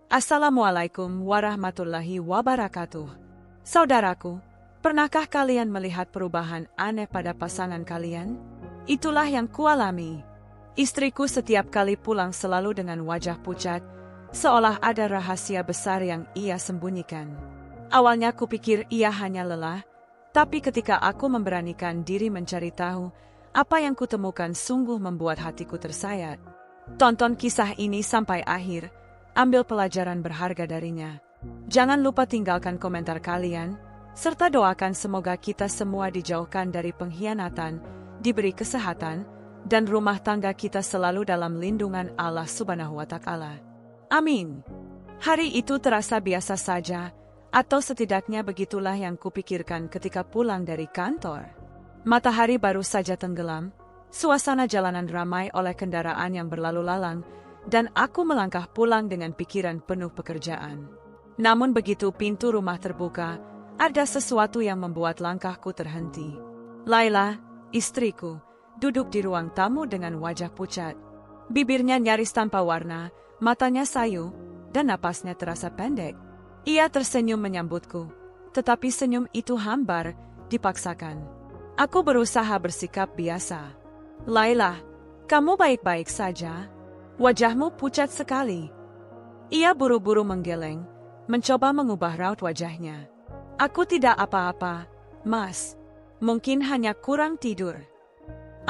Assalamualaikum warahmatullahi wabarakatuh. Saudaraku, pernahkah kalian melihat perubahan aneh pada pasangan kalian? Itulah yang kualami. Istriku setiap kali pulang selalu dengan wajah pucat, seolah ada rahasia besar yang ia sembunyikan. Awalnya kupikir ia hanya lelah, tapi ketika aku memberanikan diri mencari tahu, apa yang kutemukan sungguh membuat hatiku tersayat. Tonton kisah ini sampai akhir, ambil pelajaran berharga darinya. Jangan lupa tinggalkan komentar kalian, serta doakan semoga kita semua dijauhkan dari pengkhianatan, diberi kesehatan, dan rumah tangga kita selalu dalam lindungan Allah Subhanahu wa Ta'ala. Amin. Hari itu terasa biasa saja, atau setidaknya begitulah yang kupikirkan ketika pulang dari kantor. Matahari baru saja tenggelam, suasana jalanan ramai oleh kendaraan yang berlalu lalang, dan aku melangkah pulang dengan pikiran penuh pekerjaan. Namun begitu pintu rumah terbuka, ada sesuatu yang membuat langkahku terhenti. Laila, istriku, duduk di ruang tamu dengan wajah pucat. Bibirnya nyaris tanpa warna, matanya sayu, dan napasnya terasa pendek. Ia tersenyum menyambutku, tetapi senyum itu hambar, dipaksakan. Aku berusaha bersikap biasa. Laila, kamu baik-baik saja? Wajahmu pucat sekali. Ia buru-buru menggeleng, mencoba mengubah raut wajahnya. Aku tidak apa-apa, Mas. Mungkin hanya kurang tidur.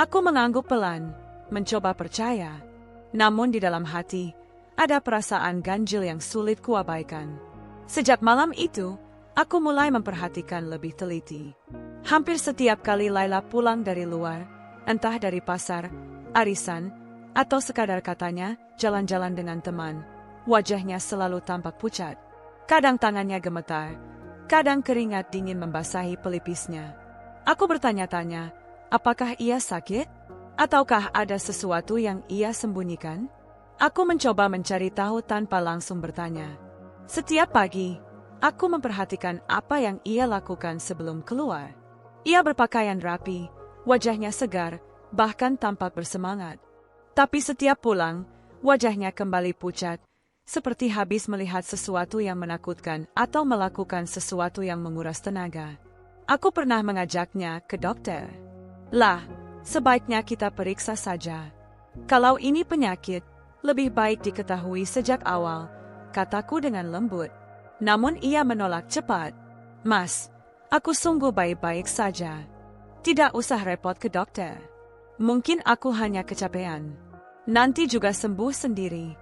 Aku mengangguk pelan, mencoba percaya. Namun di dalam hati, ada perasaan ganjil yang sulit kuabaikan. Sejak malam itu, aku mulai memperhatikan lebih teliti. Hampir setiap kali Laila pulang dari luar, entah dari pasar, arisan, atau sekadar katanya jalan-jalan dengan teman, wajahnya selalu tampak pucat. Kadang tangannya gemetar, kadang keringat dingin membasahi pelipisnya. Aku bertanya-tanya, apakah ia sakit? Ataukah ada sesuatu yang ia sembunyikan? Aku mencoba mencari tahu tanpa langsung bertanya. Setiap pagi, aku memperhatikan apa yang ia lakukan sebelum keluar. Ia berpakaian rapi, wajahnya segar, bahkan tampak bersemangat. Tapi setiap pulang, wajahnya kembali pucat, seperti habis melihat sesuatu yang menakutkan atau melakukan sesuatu yang menguras tenaga. Aku pernah mengajaknya ke dokter. Lah, sebaiknya kita periksa saja. Kalau ini penyakit, lebih baik diketahui sejak awal, kataku dengan lembut. Namun ia menolak cepat. Mas, aku sungguh baik-baik saja. Tidak usah repot ke dokter. Mungkin aku hanya kecapean. Nanti juga sembuh sendiri.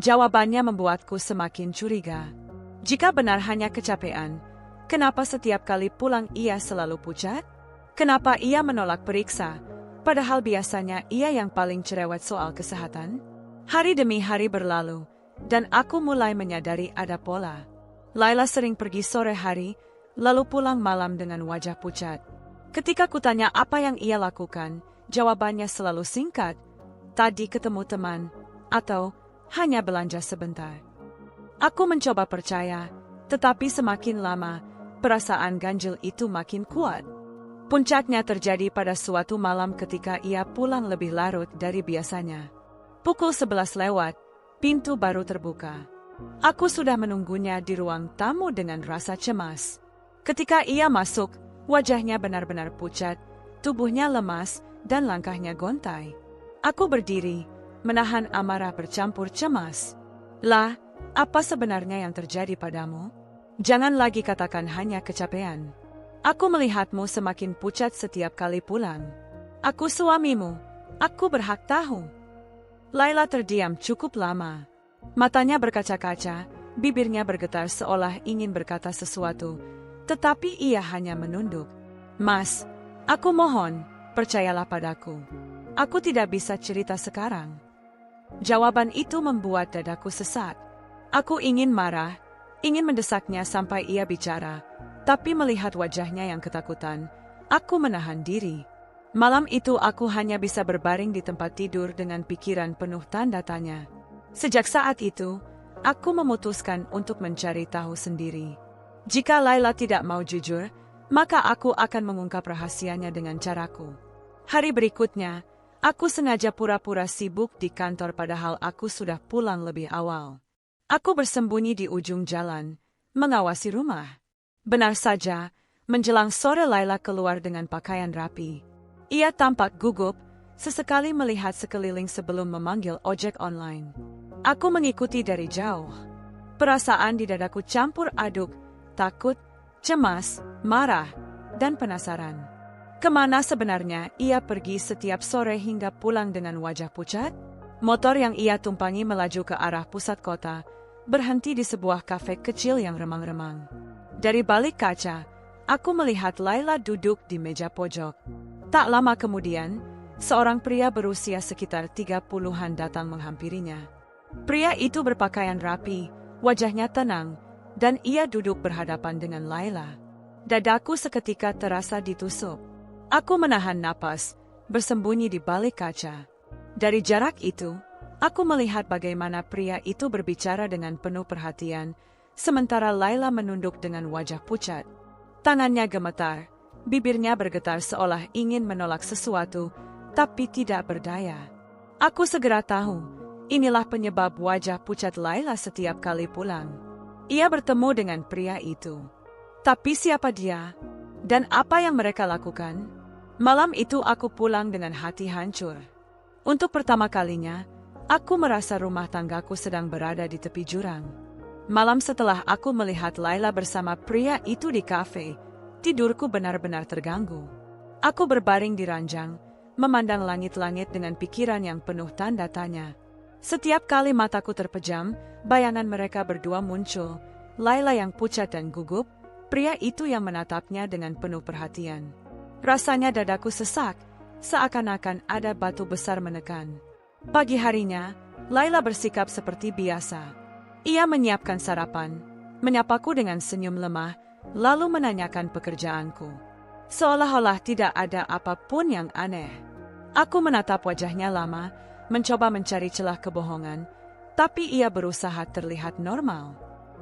Jawabannya membuatku semakin curiga. Jika benar hanya kecapean, kenapa setiap kali pulang ia selalu pucat? Kenapa ia menolak periksa, padahal biasanya ia yang paling cerewet soal kesehatan? Hari demi hari berlalu, dan aku mulai menyadari ada pola. Laila sering pergi sore hari, lalu pulang malam dengan wajah pucat. Ketika kutanya apa yang ia lakukan, jawabannya selalu singkat, tadi ketemu teman, atau hanya belanja sebentar. Aku mencoba percaya, tetapi semakin lama, perasaan ganjil itu makin kuat. Puncaknya terjadi pada suatu malam ketika ia pulang lebih larut dari biasanya. Pukul 11 lewat, pintu baru terbuka. Aku sudah menunggunya di ruang tamu dengan rasa cemas. Ketika ia masuk, wajahnya benar-benar pucat, tubuhnya lemas, dan langkahnya gontai. Aku berdiri, menahan amarah bercampur cemas. Lah, apa sebenarnya yang terjadi padamu? Jangan lagi katakan hanya kecapean. Aku melihatmu semakin pucat setiap kali pulang. Aku suamimu, aku berhak tahu. Laila terdiam cukup lama. Matanya berkaca-kaca, bibirnya bergetar seolah ingin berkata sesuatu, tetapi ia hanya menunduk. Mas, aku mohon, percayalah padaku. Aku tidak bisa cerita sekarang. Jawaban itu membuat dadaku sesak. Aku ingin marah, ingin mendesaknya sampai ia bicara, tapi melihat wajahnya yang ketakutan, aku menahan diri. Malam itu aku hanya bisa berbaring di tempat tidur dengan pikiran penuh tanda tanya. Sejak saat itu, aku memutuskan untuk mencari tahu sendiri. Jika Laila tidak mau jujur, maka aku akan mengungkap rahasianya dengan caraku. Hari berikutnya, aku sengaja pura-pura sibuk di kantor padahal aku sudah pulang lebih awal. Aku bersembunyi di ujung jalan, mengawasi rumah. Benar saja, menjelang sore Laila keluar dengan pakaian rapi. Ia tampak gugup, sesekali melihat sekeliling sebelum memanggil ojek online. Aku mengikuti dari jauh. Perasaan di dadaku campur aduk, takut, cemas, marah, dan penasaran. Kemana sebenarnya ia pergi setiap sore hingga pulang dengan wajah pucat? Motor yang ia tumpangi melaju ke arah pusat kota, berhenti di sebuah kafe kecil yang remang-remang. Dari balik kaca, aku melihat Laila duduk di meja pojok. Tak lama kemudian, seorang pria berusia sekitar 30-an datang menghampirinya. Pria itu berpakaian rapi, wajahnya tenang, dan ia duduk berhadapan dengan Laila. Dadaku seketika terasa ditusuk. Aku menahan napas, bersembunyi di balik kaca. Dari jarak itu, aku melihat bagaimana pria itu berbicara dengan penuh perhatian, sementara Laila menunduk dengan wajah pucat. Tangannya gemetar, bibirnya bergetar seolah ingin menolak sesuatu, tapi tidak berdaya. Aku segera tahu, inilah penyebab wajah pucat Laila setiap kali pulang. Ia bertemu dengan pria itu. Tapi siapa dia? Dan apa yang mereka lakukan? Malam itu aku pulang dengan hati hancur. Untuk pertama kalinya, aku merasa rumah tanggaku sedang berada di tepi jurang. Malam setelah aku melihat Laila bersama pria itu di kafe, tidurku benar-benar terganggu. Aku berbaring di ranjang, memandang langit-langit dengan pikiran yang penuh tanda tanya. Setiap kali mataku terpejam, bayangan mereka berdua muncul, Laila yang pucat dan gugup, pria itu yang menatapnya dengan penuh perhatian. Rasanya dadaku sesak, seakan-akan ada batu besar menekan. Pagi harinya, Laila bersikap seperti biasa. Ia menyiapkan sarapan, menyapaku dengan senyum lemah, lalu menanyakan pekerjaanku. Seolah-olah tidak ada apapun yang aneh. Aku menatap wajahnya lama, mencoba mencari celah kebohongan, tapi ia berusaha terlihat normal.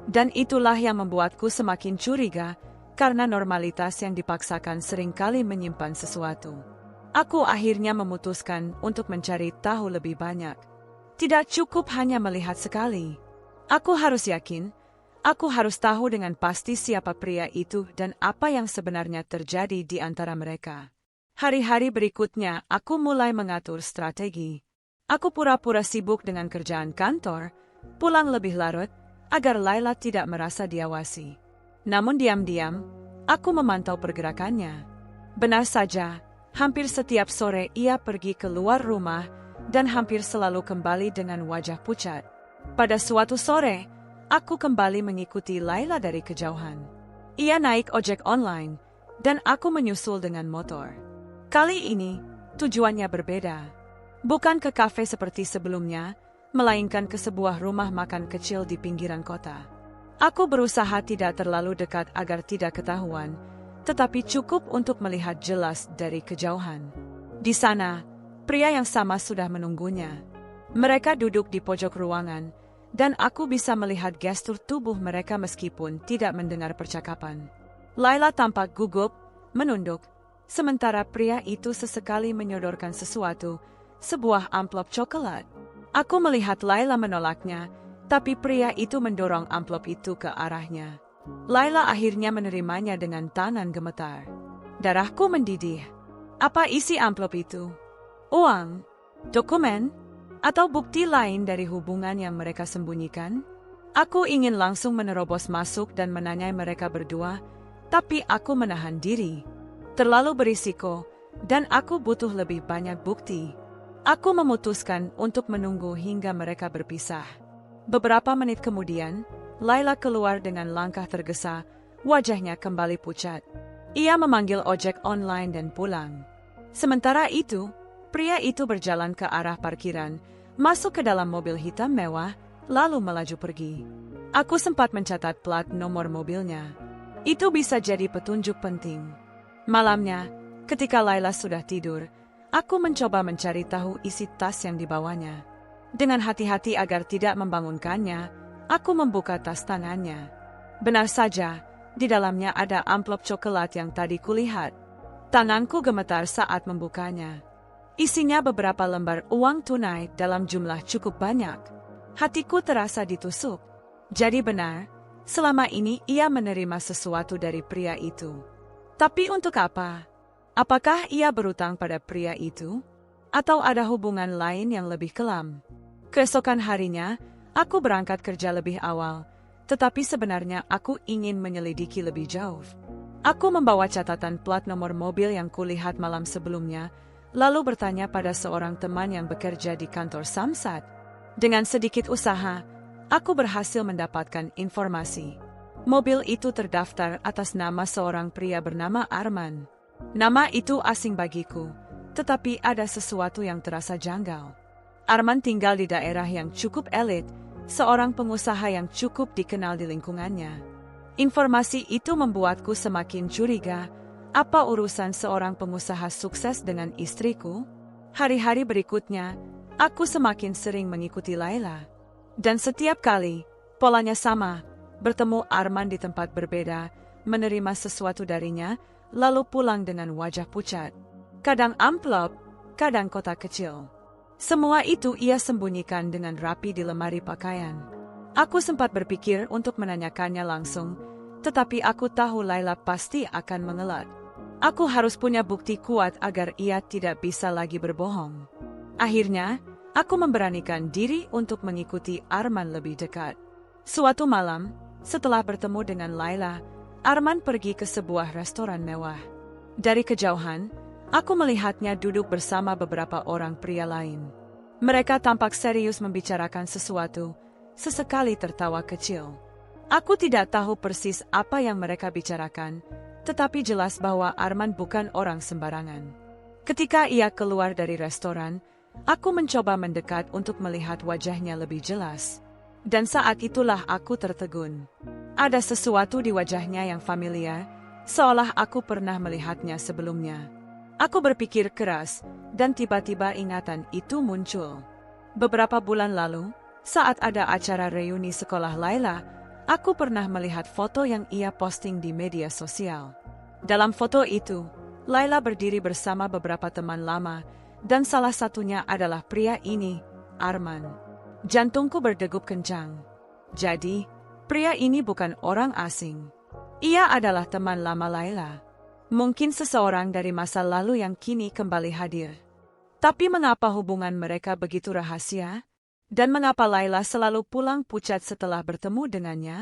Dan itulah yang membuatku semakin curiga, karena normalitas yang dipaksakan seringkali menyimpan sesuatu. Aku akhirnya memutuskan untuk mencari tahu lebih banyak. Tidak cukup hanya melihat sekali. Aku harus yakin, aku harus tahu dengan pasti siapa pria itu dan apa yang sebenarnya terjadi di antara mereka. Hari-hari berikutnya, aku mulai mengatur strategi. Aku pura-pura sibuk dengan kerjaan kantor, pulang lebih larut, agar Laila tidak merasa diawasi. Namun diam-diam, aku memantau pergerakannya. Benar saja, hampir setiap sore ia pergi keluar rumah, dan hampir selalu kembali dengan wajah pucat. Pada suatu sore, aku kembali mengikuti Laila dari kejauhan. Ia naik ojek online, dan aku menyusul dengan motor. Kali ini, tujuannya berbeda. Bukan ke kafe seperti sebelumnya, melainkan ke sebuah rumah makan kecil di pinggiran kota. Aku berusaha tidak terlalu dekat agar tidak ketahuan, tetapi cukup untuk melihat jelas dari kejauhan. Di sana, pria yang sama sudah menunggunya. Mereka duduk di pojok ruangan, dan aku bisa melihat gestur tubuh mereka meskipun tidak mendengar percakapan. Laila tampak gugup, menunduk, sementara pria itu sesekali menyodorkan sesuatu, sebuah amplop coklat. Aku melihat Laila menolaknya, tapi pria itu mendorong amplop itu ke arahnya. Laila akhirnya menerimanya dengan tangan gemetar. Darahku mendidih. Apa isi amplop itu? Uang? Dokumen? Atau bukti lain dari hubungan yang mereka sembunyikan? Aku ingin langsung menerobos masuk dan menanyai mereka berdua, tapi aku menahan diri. Terlalu berisiko, dan aku butuh lebih banyak bukti. Aku memutuskan untuk menunggu hingga mereka berpisah. Beberapa menit kemudian, Laila keluar dengan langkah tergesa, wajahnya kembali pucat. Ia memanggil ojek online dan pulang. Sementara itu, pria itu berjalan ke arah parkiran, masuk ke dalam mobil hitam mewah, lalu melaju pergi. Aku sempat mencatat plat nomor mobilnya. Itu bisa jadi petunjuk penting. Malamnya, ketika Laila sudah tidur, aku mencoba mencari tahu isi tas yang dibawanya. Dengan hati-hati agar tidak membangunkannya, aku membuka tas tangannya. Benar saja, di dalamnya ada amplop coklat yang tadi kulihat. Tanganku gemetar saat membukanya. Isinya beberapa lembar uang tunai dalam jumlah cukup banyak. Hatiku terasa ditusuk. Jadi benar, selama ini ia menerima sesuatu dari pria itu. Tapi untuk apa? Apakah ia berutang pada pria itu? Atau ada hubungan lain yang lebih kelam? Keesokan harinya, aku berangkat kerja lebih awal, tetapi sebenarnya aku ingin menyelidiki lebih jauh. Aku membawa catatan plat nomor mobil yang kulihat malam sebelumnya, lalu bertanya pada seorang teman yang bekerja di kantor Samsat. Dengan sedikit usaha, aku berhasil mendapatkan informasi. Mobil itu terdaftar atas nama seorang pria bernama Arman. Nama itu asing bagiku, tetapi ada sesuatu yang terasa janggal. Arman tinggal di daerah yang cukup elit, seorang pengusaha yang cukup dikenal di lingkungannya. Informasi itu membuatku semakin curiga, apa urusan seorang pengusaha sukses dengan istriku? Hari-hari berikutnya, aku semakin sering mengikuti Laila. Dan setiap kali, polanya sama, bertemu Arman di tempat berbeda, menerima sesuatu darinya, lalu pulang dengan wajah pucat. Kadang amplop, kadang kotak kecil. Semua itu ia sembunyikan dengan rapi di lemari pakaian. Aku sempat berpikir untuk menanyakannya langsung, tetapi aku tahu Laila pasti akan mengelak. Aku harus punya bukti kuat agar ia tidak bisa lagi berbohong. Akhirnya, aku memberanikan diri untuk mengikuti Arman lebih dekat. Suatu malam, setelah bertemu dengan Laila, Arman pergi ke sebuah restoran mewah. Dari kejauhan, aku melihatnya duduk bersama beberapa orang pria lain. Mereka tampak serius membicarakan sesuatu, sesekali tertawa kecil. Aku tidak tahu persis apa yang mereka bicarakan, tetapi jelas bahwa Arman bukan orang sembarangan. Ketika ia keluar dari restoran, aku mencoba mendekat untuk melihat wajahnya lebih jelas. Dan saat itulah aku tertegun. Ada sesuatu di wajahnya yang familiar, seolah aku pernah melihatnya sebelumnya. Aku berpikir keras, dan tiba-tiba ingatan itu muncul. Beberapa bulan lalu, saat ada acara reuni sekolah Laila, aku pernah melihat foto yang ia posting di media sosial. Dalam foto itu, Laila berdiri bersama beberapa teman lama, dan salah satunya adalah pria ini, Arman. Jantungku berdegup kencang. Jadi, pria ini bukan orang asing. Ia adalah teman lama Laila. Mungkin seseorang dari masa lalu yang kini kembali hadir. Tapi mengapa hubungan mereka begitu rahasia? Dan mengapa Laila selalu pulang pucat setelah bertemu dengannya?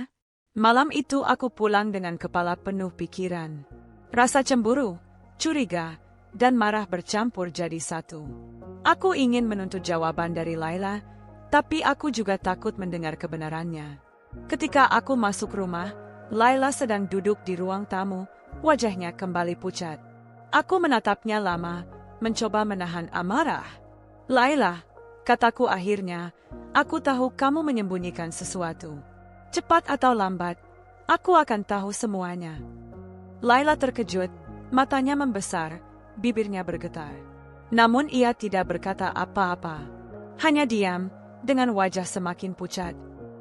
Malam itu aku pulang dengan kepala penuh pikiran. Rasa cemburu, curiga, dan marah bercampur jadi satu. Aku ingin menuntut jawaban dari Laila, tapi aku juga takut mendengar kebenarannya. Ketika aku masuk rumah, Laila sedang duduk di ruang tamu, wajahnya kembali pucat. Aku menatapnya lama, mencoba menahan amarah. Laila, kataku akhirnya, aku tahu kamu menyembunyikan sesuatu. Cepat atau lambat, aku akan tahu semuanya. Laila terkejut, matanya membesar, bibirnya bergetar. Namun ia tidak berkata apa-apa. Hanya diam, dengan wajah semakin pucat.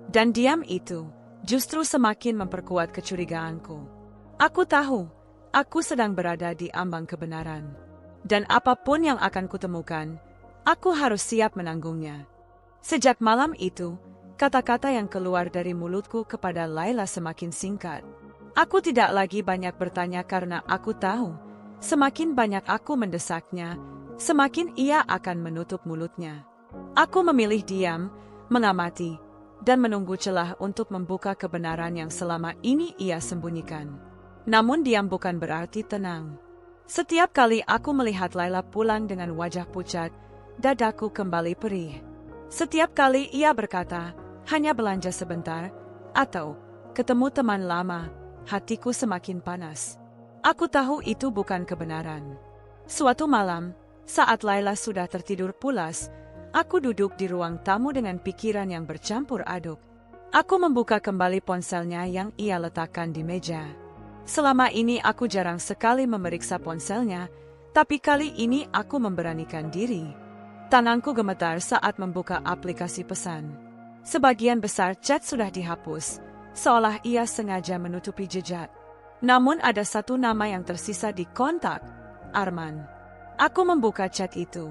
Dan diam itu justru semakin memperkuat kecurigaanku. Aku tahu, aku sedang berada di ambang kebenaran. Dan apapun yang akan kutemukan, aku harus siap menanggungnya. Sejak malam itu, kata-kata yang keluar dari mulutku kepada Laila semakin singkat. Aku tidak lagi banyak bertanya karena aku tahu, semakin banyak aku mendesaknya, semakin ia akan menutup mulutnya. Aku memilih diam, mengamati, dan menunggu celah untuk membuka kebenaran yang selama ini ia sembunyikan. Namun diam bukan berarti tenang. Setiap kali aku melihat Laila pulang dengan wajah pucat, dadaku kembali perih. Setiap kali ia berkata, hanya belanja sebentar, atau ketemu teman lama, hatiku semakin panas. Aku tahu itu bukan kebenaran. Suatu malam, saat Laila sudah tertidur pulas, aku duduk di ruang tamu dengan pikiran yang bercampur aduk. Aku membuka kembali ponselnya yang ia letakkan di meja. Selama ini aku jarang sekali memeriksa ponselnya, tapi kali ini aku memberanikan diri. Tanganku gemetar saat membuka aplikasi pesan. Sebagian besar chat sudah dihapus, seolah ia sengaja menutupi jejak. Namun ada satu nama yang tersisa di kontak, Arman. Aku membuka chat itu.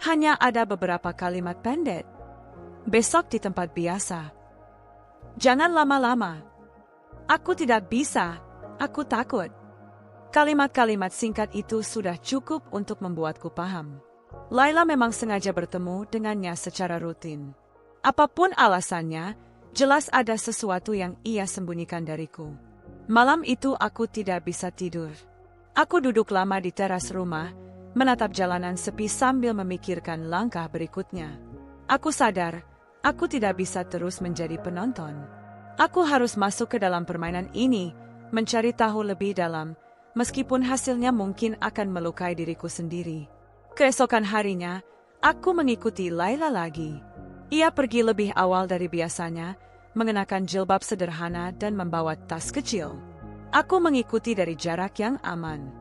Hanya ada beberapa kalimat pendek. Besok di tempat biasa. Jangan lama-lama. Aku tidak bisa, aku takut. Kalimat-kalimat singkat itu sudah cukup untuk membuatku paham. Laila memang sengaja bertemu dengannya secara rutin. Apapun alasannya, jelas ada sesuatu yang ia sembunyikan dariku. Malam itu aku tidak bisa tidur. Aku duduk lama di teras rumah, menatap jalanan sepi sambil memikirkan langkah berikutnya. Aku sadar, aku tidak bisa terus menjadi penonton. Aku harus masuk ke dalam permainan ini, mencari tahu lebih dalam, meskipun hasilnya mungkin akan melukai diriku sendiri. Keesokan harinya, aku mengikuti Laila lagi. Ia pergi lebih awal dari biasanya, mengenakan jilbab sederhana dan membawa tas kecil. Aku mengikuti dari jarak yang aman.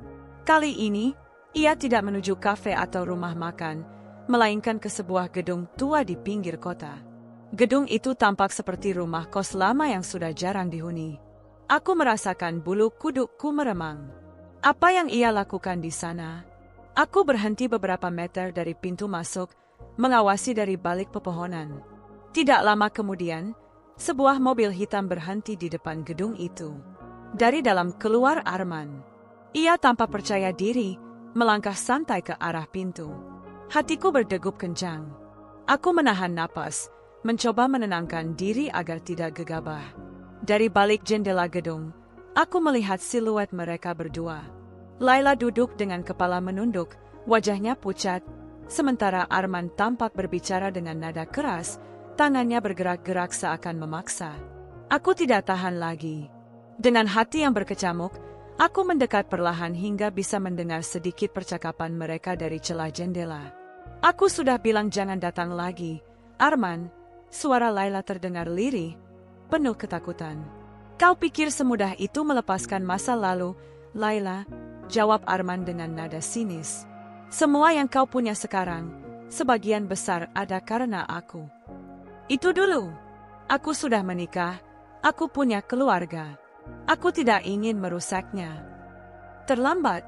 Kali ini, ia tidak menuju kafe atau rumah makan, melainkan ke sebuah gedung tua di pinggir kota. Gedung itu tampak seperti rumah kos lama yang sudah jarang dihuni. Aku merasakan bulu kudukku meremang. Apa yang ia lakukan di sana? Aku berhenti beberapa meter dari pintu masuk, mengawasi dari balik pepohonan. Tidak lama kemudian, sebuah mobil hitam berhenti di depan gedung itu. Dari dalam keluar Arman. Ia tanpa percaya diri, melangkah santai ke arah pintu. Hatiku berdegup kencang. Aku menahan napas, mencoba menenangkan diri agar tidak gegabah. Dari balik jendela gedung, aku melihat siluet mereka berdua. Laila duduk dengan kepala menunduk, wajahnya pucat, sementara Arman tampak berbicara dengan nada keras, tangannya bergerak-gerak seakan memaksa. Aku tidak tahan lagi. Dengan hati yang berkecamuk, aku mendekat perlahan hingga bisa mendengar sedikit percakapan mereka dari celah jendela. Aku sudah bilang jangan datang lagi, Arman. Suara Laila terdengar lirih, penuh ketakutan. Kau pikir semudah itu melepaskan masa lalu, Laila? Jawab Arman dengan nada sinis. Semua yang kau punya sekarang, sebagian besar ada karena aku. Itu dulu. Aku sudah menikah, aku punya keluarga. Aku tidak ingin merusaknya. Terlambat.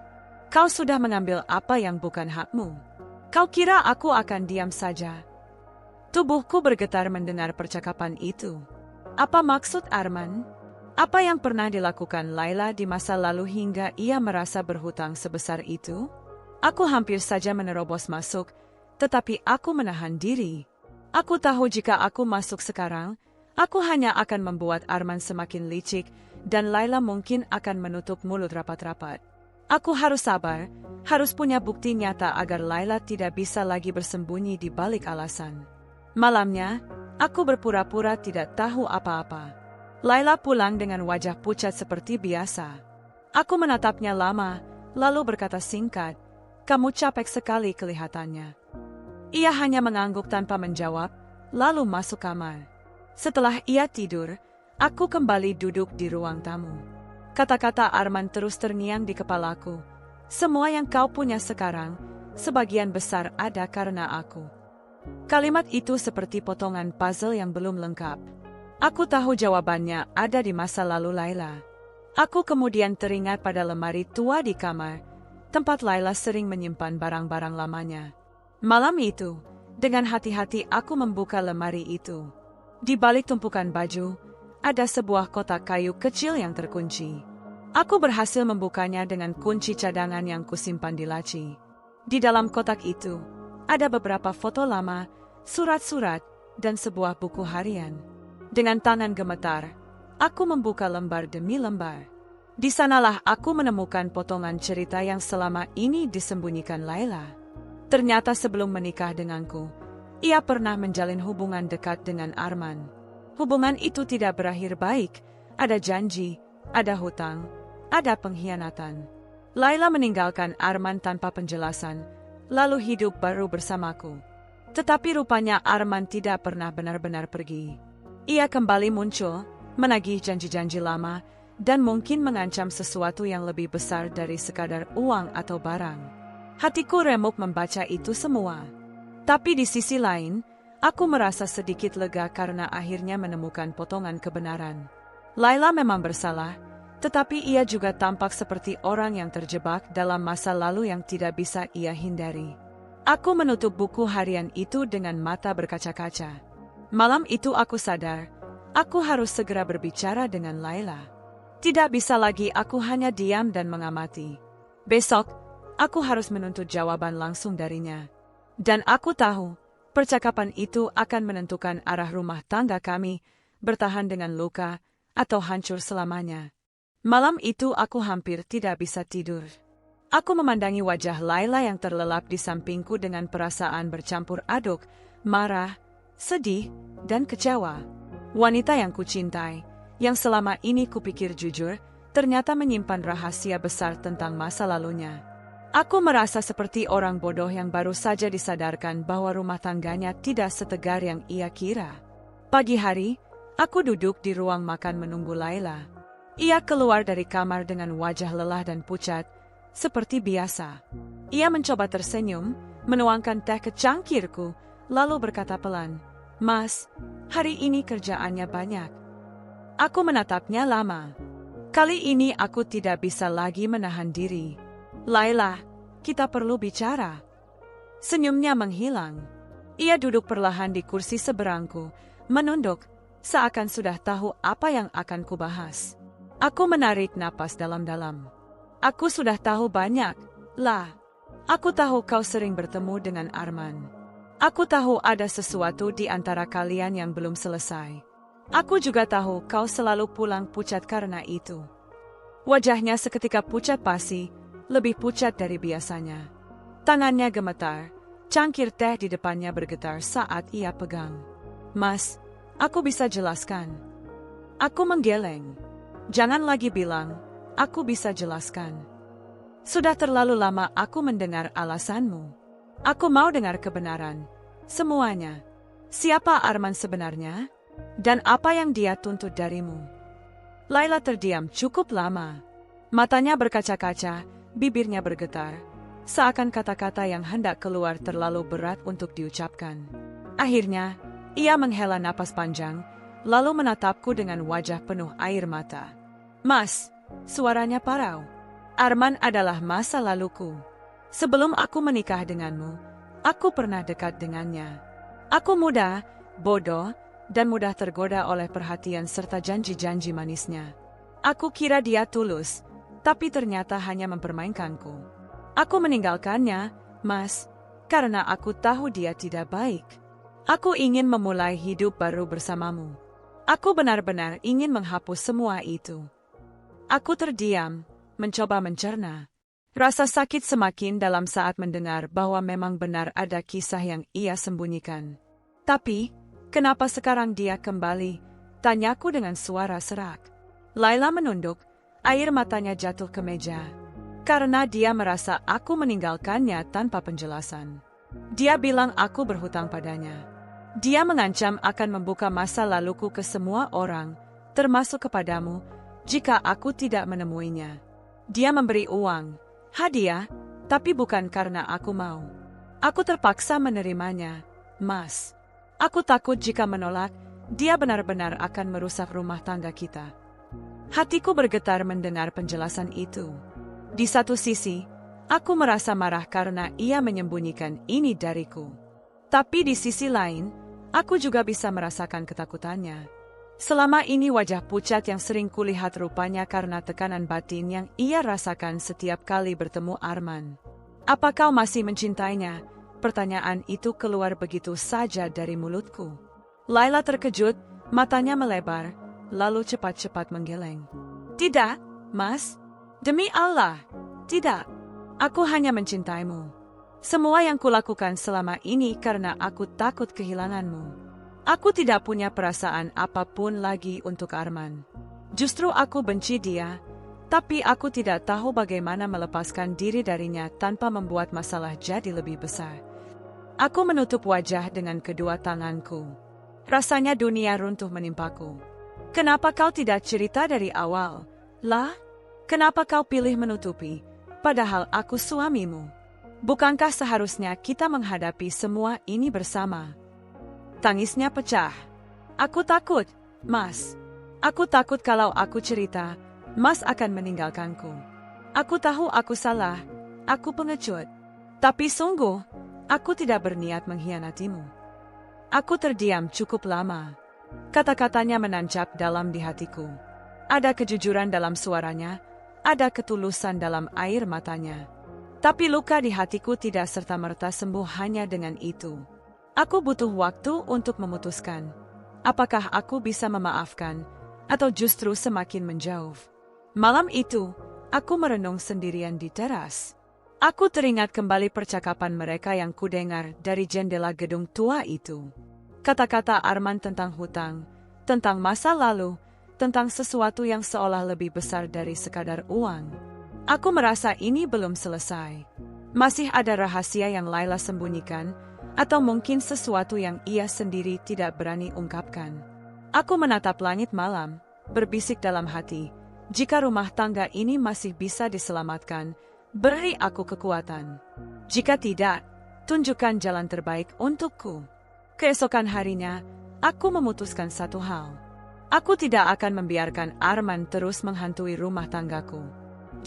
Kau sudah mengambil apa yang bukan hakmu. Kau kira aku akan diam saja? Tubuhku bergetar mendengar percakapan itu. Apa maksud Arman? Apa yang pernah dilakukan Laila di masa lalu hingga ia merasa berhutang sebesar itu? Aku hampir saja menerobos masuk, tetapi aku menahan diri. Aku tahu jika aku masuk sekarang, aku hanya akan membuat Arman semakin licik, dan Laila mungkin akan menutup mulut rapat-rapat. Aku harus sabar, harus punya bukti nyata agar Laila tidak bisa lagi bersembunyi di balik alasan. Malamnya, aku berpura-pura tidak tahu apa-apa. Laila pulang dengan wajah pucat seperti biasa. Aku menatapnya lama, lalu berkata singkat, "Kamu capek sekali kelihatannya." Ia hanya mengangguk tanpa menjawab, lalu masuk kamar. Setelah ia tidur, aku kembali duduk di ruang tamu. Kata-kata Arman terus terngiang di kepalaku. Semua yang kau punya sekarang, sebagian besar ada karena aku. Kalimat itu seperti potongan puzzle yang belum lengkap. Aku tahu jawabannya ada di masa lalu Laila. Aku kemudian teringat pada lemari tua di kamar, tempat Laila sering menyimpan barang-barang lamanya. Malam itu, dengan hati-hati aku membuka lemari itu. Di balik tumpukan baju, ada sebuah kotak kayu kecil yang terkunci. Aku berhasil membukanya dengan kunci cadangan yang kusimpan di laci. Di dalam kotak itu, ada beberapa foto lama, surat-surat, dan sebuah buku harian. Dengan tangan gemetar, aku membuka lembar demi lembar. Di sanalah aku menemukan potongan cerita yang selama ini disembunyikan Laila. Ternyata sebelum menikah denganku, ia pernah menjalin hubungan dekat dengan Arman. Hubungan itu tidak berakhir baik, ada janji, ada hutang, ada pengkhianatan. Laila meninggalkan Arman tanpa penjelasan, lalu hidup baru bersamaku. Tetapi rupanya Arman tidak pernah benar-benar pergi. Ia kembali muncul, menagih janji-janji lama, dan mungkin mengancam sesuatu yang lebih besar dari sekadar uang atau barang. Hatiku remuk membaca itu semua. Tapi di sisi lain, aku merasa sedikit lega karena akhirnya menemukan potongan kebenaran. Laila memang bersalah, tetapi ia juga tampak seperti orang yang terjebak dalam masa lalu yang tidak bisa ia hindari. Aku menutup buku harian itu dengan mata berkaca-kaca. Malam itu aku sadar, Aku harus segera berbicara dengan Laila. Tidak bisa lagi aku hanya diam dan mengamati. Besok, aku harus menuntut jawaban langsung darinya. Dan aku tahu, percakapan itu akan menentukan arah rumah tangga kami, bertahan dengan luka, atau hancur selamanya. Malam itu aku hampir tidak bisa tidur. Aku memandangi wajah Laila yang terlelap di sampingku dengan perasaan bercampur aduk, marah, sedih, dan kecewa. Wanita yang kucintai, yang selama ini kupikir jujur, ternyata menyimpan rahasia besar tentang masa lalunya. Aku merasa seperti orang bodoh yang baru saja disadarkan bahwa rumah tangganya tidak setegar yang ia kira. Pagi hari, aku duduk di ruang makan menunggu Laila. Ia keluar dari kamar dengan wajah lelah dan pucat, seperti biasa. Ia mencoba tersenyum, menuangkan teh ke cangkirku, lalu berkata pelan, "Mas, hari ini kerjaannya banyak." Aku menatapnya lama. Kali ini aku tidak bisa lagi menahan diri. "Laila, kita perlu bicara." Senyumnya menghilang. Ia duduk perlahan di kursi seberangku, menunduk, seakan sudah tahu apa yang akan kubahas. Aku menarik napas dalam-dalam. "Aku sudah tahu banyak, lah. Aku tahu kau sering bertemu dengan Arman. Aku tahu ada sesuatu di antara kalian yang belum selesai. Aku juga tahu kau selalu pulang pucat karena itu." Wajahnya seketika pucat pasi, lebih pucat dari biasanya. Tangannya gemetar, cangkir teh di depannya bergetar saat ia pegang. "Mas, aku bisa jelaskan." Aku menggeleng. "Jangan lagi bilang, aku bisa jelaskan. Sudah terlalu lama aku mendengar alasanmu. Aku mau dengar kebenaran. Semuanya. Siapa Arman sebenarnya? Dan apa yang dia tuntut darimu?" Laila terdiam cukup lama. Matanya berkaca-kaca, bibirnya bergetar, seakan kata-kata yang hendak keluar terlalu berat untuk diucapkan. Akhirnya, ia menghela napas panjang, lalu menatapku dengan wajah penuh air mata. "Mas," suaranya parau, "Arman adalah masa laluku. Sebelum aku menikah denganmu, aku pernah dekat dengannya. Aku muda, bodoh, dan mudah tergoda oleh perhatian serta janji-janji manisnya. Aku kira dia tulus, tapi ternyata hanya mempermainkanku. Aku meninggalkannya, Mas, karena aku tahu dia tidak baik. Aku ingin memulai hidup baru bersamamu. Aku benar-benar ingin menghapus semua itu." Aku terdiam, mencoba mencerna. Rasa sakit semakin dalam saat mendengar bahwa memang benar ada kisah yang ia sembunyikan. "Tapi, kenapa sekarang dia kembali?" tanyaku dengan suara serak. Laila menunduk, air matanya jatuh ke meja. Karena dia merasa aku meninggalkannya tanpa penjelasan. Dia bilang aku berhutang padanya. Dia mengancam akan membuka masa laluku ke semua orang, termasuk kepadamu, jika aku tidak menemuinya. Dia memberi uang, hadiah, tapi bukan karena aku mau. Aku terpaksa menerimanya, Mas. Aku takut jika menolak, dia benar-benar akan merusak rumah tangga kita. Hatiku bergetar mendengar penjelasan itu. Di satu sisi, aku merasa marah karena ia menyembunyikan ini dariku. Tapi di sisi lain, aku juga bisa merasakan ketakutannya. Selama ini wajah pucat yang sering kulihat rupanya karena tekanan batin yang ia rasakan setiap kali bertemu Arman. "Apa kau masih mencintainya?" Pertanyaan itu keluar begitu saja dari mulutku. Laila terkejut, matanya melebar, lalu cepat-cepat menggeleng. "Tidak, Mas. Demi Allah, tidak. Aku hanya mencintaimu. Semua yang kulakukan selama ini karena aku takut kehilanganmu. Aku tidak punya perasaan apapun lagi untuk Arman. Justru aku benci dia, tapi aku tidak tahu bagaimana melepaskan diri darinya tanpa membuat masalah jadi lebih besar." Aku menutup wajah dengan kedua tanganku. Rasanya dunia runtuh menimpaku. "Kenapa kau tidak cerita dari awal, lah? Kenapa kau pilih menutupi, padahal aku suamimu? Bukankah seharusnya kita menghadapi semua ini bersama?" Tangisnya pecah. "Aku takut, Mas. Aku takut kalau aku cerita, Mas akan meninggalkanku. Aku tahu aku salah, aku pengecut. Tapi sungguh, aku tidak berniat mengkhianatimu." Aku terdiam cukup lama. Kata-katanya menancap dalam di hatiku. Ada kejujuran dalam suaranya, ada ketulusan dalam air matanya. Tapi luka di hatiku tidak serta-merta sembuh hanya dengan itu. Aku butuh waktu untuk memutuskan. Apakah aku bisa memaafkan, atau justru semakin menjauh? Malam itu, aku merenung sendirian di teras. Aku teringat kembali percakapan mereka yang kudengar dari jendela gedung tua itu. Kata-kata Arman tentang hutang, tentang masa lalu, tentang sesuatu yang seolah lebih besar dari sekadar uang. Aku merasa ini belum selesai. Masih ada rahasia yang Laila sembunyikan, atau mungkin sesuatu yang ia sendiri tidak berani ungkapkan. Aku menatap langit malam, berbisik dalam hati, jika rumah tangga ini masih bisa diselamatkan, beri aku kekuatan. Jika tidak, tunjukkan jalan terbaik untukku. Keesokan harinya, aku memutuskan satu hal. Aku tidak akan membiarkan Arman terus menghantui rumah tanggaku.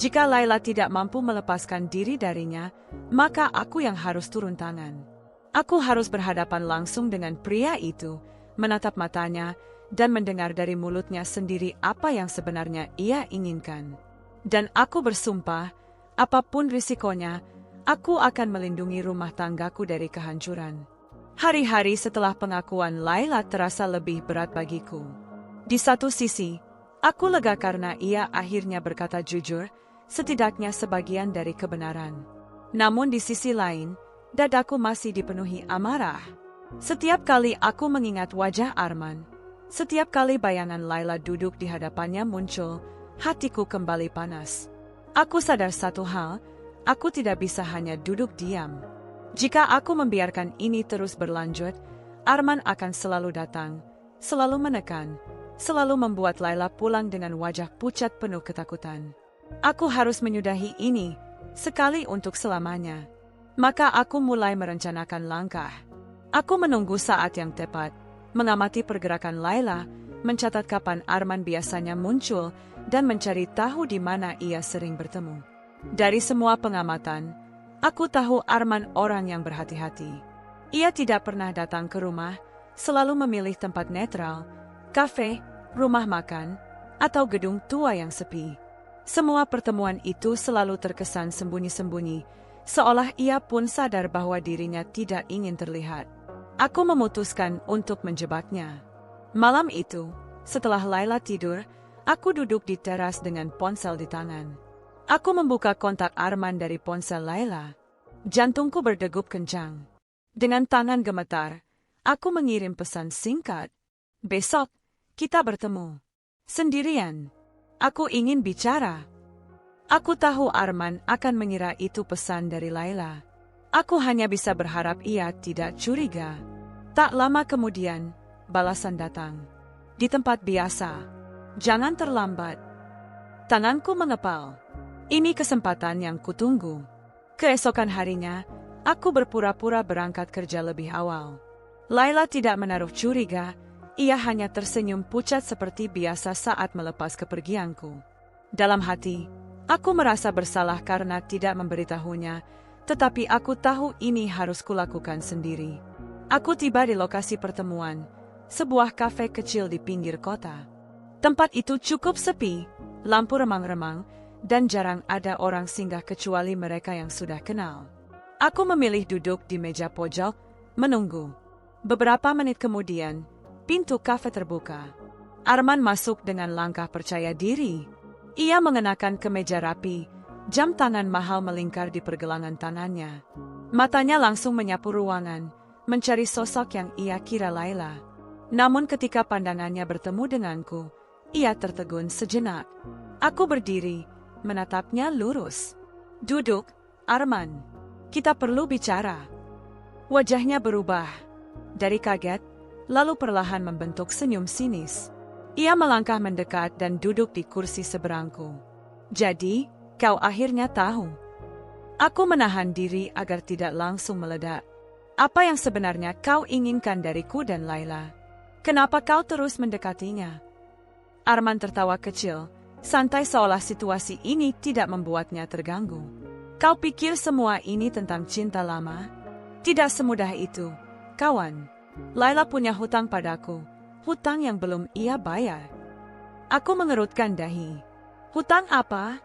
Jika Laila tidak mampu melepaskan diri darinya, maka aku yang harus turun tangan. Aku harus berhadapan langsung dengan pria itu, menatap matanya, dan mendengar dari mulutnya sendiri apa yang sebenarnya ia inginkan. Dan aku bersumpah, apapun risikonya, aku akan melindungi rumah tanggaku dari kehancuran. Hari-hari setelah pengakuan Laila terasa lebih berat bagiku. Di satu sisi, aku lega karena ia akhirnya berkata jujur, setidaknya sebagian dari kebenaran. Namun di sisi lain, dadaku masih dipenuhi amarah. Setiap kali aku mengingat wajah Arman, setiap kali bayangan Laila duduk di hadapannya muncul, hatiku kembali panas. Aku sadar satu hal, aku tidak bisa hanya duduk diam. Jika aku membiarkan ini terus berlanjut, Arman akan selalu datang, selalu menekan, selalu membuat Laila pulang dengan wajah pucat penuh ketakutan. Aku harus menyudahi ini, sekali untuk selamanya. Maka aku mulai merencanakan langkah. Aku menunggu saat yang tepat, mengamati pergerakan Laila, mencatat kapan Arman biasanya muncul, dan mencari tahu di mana ia sering bertemu. Dari semua pengamatan, aku tahu Arman orang yang berhati-hati. Ia tidak pernah datang ke rumah, selalu memilih tempat netral, kafe, rumah makan, atau gedung tua yang sepi. Semua pertemuan itu selalu terkesan sembunyi-sembunyi, seolah ia pun sadar bahwa dirinya tidak ingin terlihat. Aku memutuskan untuk menjebaknya. Malam itu, setelah Laila tidur, aku duduk di teras dengan ponsel di tangan. Aku membuka kontak Arman dari ponsel Laila. Jantungku berdegup kencang. Dengan tangan gemetar, aku mengirim pesan singkat. Besok, kita bertemu. Sendirian. Aku ingin bicara. Aku tahu Arman akan mengira itu pesan dari Laila. Aku hanya bisa berharap ia tidak curiga. Tak lama kemudian, balasan datang. Di tempat biasa. Jangan terlambat. Tanganku mengepal. Ini kesempatan yang kutunggu. Keesokan harinya, aku berpura-pura berangkat kerja lebih awal. Laila tidak menaruh curiga, ia hanya tersenyum pucat seperti biasa saat melepas kepergianku. Dalam hati, aku merasa bersalah karena tidak memberitahunya, tetapi aku tahu ini harus kulakukan sendiri. Aku tiba di lokasi pertemuan, sebuah kafe kecil di pinggir kota. Tempat itu cukup sepi, lampu remang-remang, dan jarang ada orang singgah kecuali mereka yang sudah kenal. Aku memilih duduk di meja pojok, menunggu. Beberapa menit kemudian, pintu kafe terbuka. Arman masuk dengan langkah percaya diri. Ia mengenakan kemeja rapi, jam tangan mahal melingkar di pergelangan tangannya. Matanya langsung menyapu ruangan, mencari sosok yang ia kira Laila. Namun ketika pandangannya bertemu denganku, ia tertegun sejenak. Aku berdiri, menatapnya lurus. Duduk, Arman. Kita perlu bicara. Wajahnya berubah. Dari kaget, lalu perlahan membentuk senyum sinis. Ia melangkah mendekat dan duduk di kursi seberangku. Jadi, kau akhirnya tahu. Aku menahan diri agar tidak langsung meledak. Apa yang sebenarnya kau inginkan dariku dan Laila? Kenapa kau terus mendekatinya? Arman tertawa kecil, santai seolah situasi ini tidak membuatnya terganggu. Kau pikir semua ini tentang cinta lama? Tidak semudah itu, kawan. Laila punya hutang padaku, hutang yang belum ia bayar. Aku mengerutkan dahi. Hutang apa?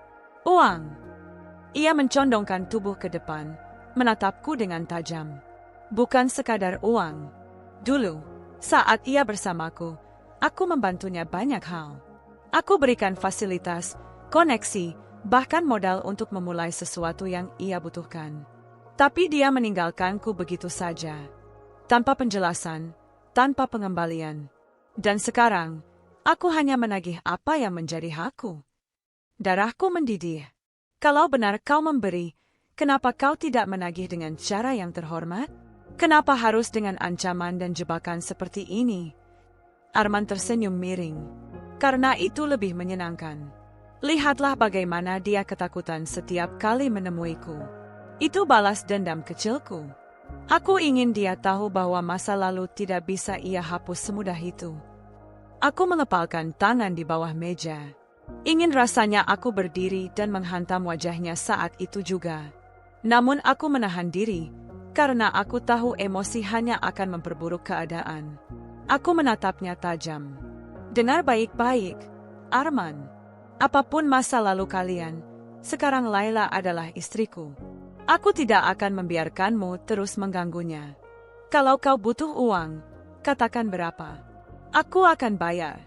Uang. Ia mencondongkan tubuh ke depan, menatapku dengan tajam. Bukan sekadar uang. Dulu, saat ia bersamaku, aku membantunya banyak hal. Aku berikan fasilitas, koneksi, bahkan modal untuk memulai sesuatu yang ia butuhkan. Tapi dia meninggalkanku begitu saja. Tanpa penjelasan, tanpa pengembalian. Dan sekarang, aku hanya menagih apa yang menjadi hakku. Darahku mendidih. Kalau benar kau memberi, kenapa kau tidak menagih dengan cara yang terhormat? Kenapa harus dengan ancaman dan jebakan seperti ini? Arman tersenyum miring. Karena itu lebih menyenangkan. Lihatlah bagaimana dia ketakutan setiap kali menemuiku. Itu balas dendam kecilku. Aku ingin dia tahu bahwa masa lalu tidak bisa ia hapus semudah itu. Aku mengepalkan tangan di bawah meja. Ingin rasanya aku berdiri dan menghantam wajahnya saat itu juga. Namun aku menahan diri, karena aku tahu emosi hanya akan memperburuk keadaan. Aku menatapnya tajam. Dengar baik-baik, Arman. Apapun masa lalu kalian, sekarang Laila adalah istriku. Aku tidak akan membiarkanmu terus mengganggunya. Kalau kau butuh uang, katakan berapa. Aku akan bayar.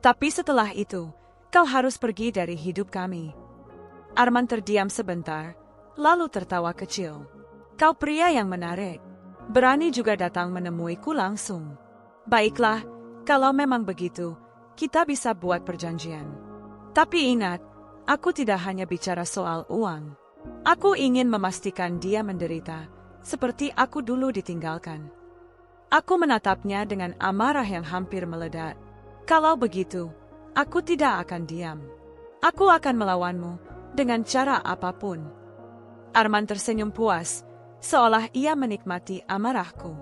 Tapi setelah itu, kau harus pergi dari hidup kami. Arman terdiam sebentar, lalu tertawa kecil. Kau pria yang menarik. Berani juga datang menemuiku langsung. Baiklah, kalau memang begitu, kita bisa buat perjanjian. Tapi ingat, aku tidak hanya bicara soal uang. Aku ingin memastikan dia menderita, seperti aku dulu ditinggalkan. Aku menatapnya dengan amarah yang hampir meledak. Kalau begitu, aku tidak akan diam. Aku akan melawanmu dengan cara apapun. Arman tersenyum puas, seolah ia menikmati amarahku.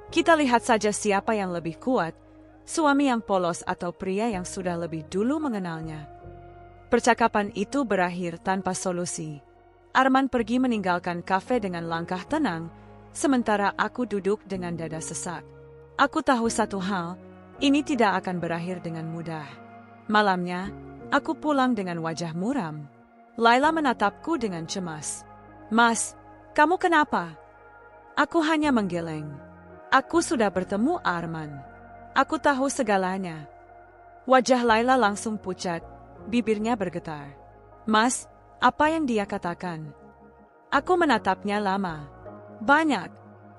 Kita lihat saja siapa yang lebih kuat, suami yang polos atau pria yang sudah lebih dulu mengenalnya. Percakapan itu berakhir tanpa solusi. Arman pergi meninggalkan kafe dengan langkah tenang, sementara aku duduk dengan dada sesak. Aku tahu satu hal, ini tidak akan berakhir dengan mudah. Malamnya, aku pulang dengan wajah muram. Laila menatapku dengan cemas. Mas, kamu kenapa? Aku hanya menggeleng. Aku sudah bertemu Arman. Aku tahu segalanya. Wajah Laila langsung pucat, bibirnya bergetar. Mas, apa yang dia katakan? Aku menatapnya lama. Banyak.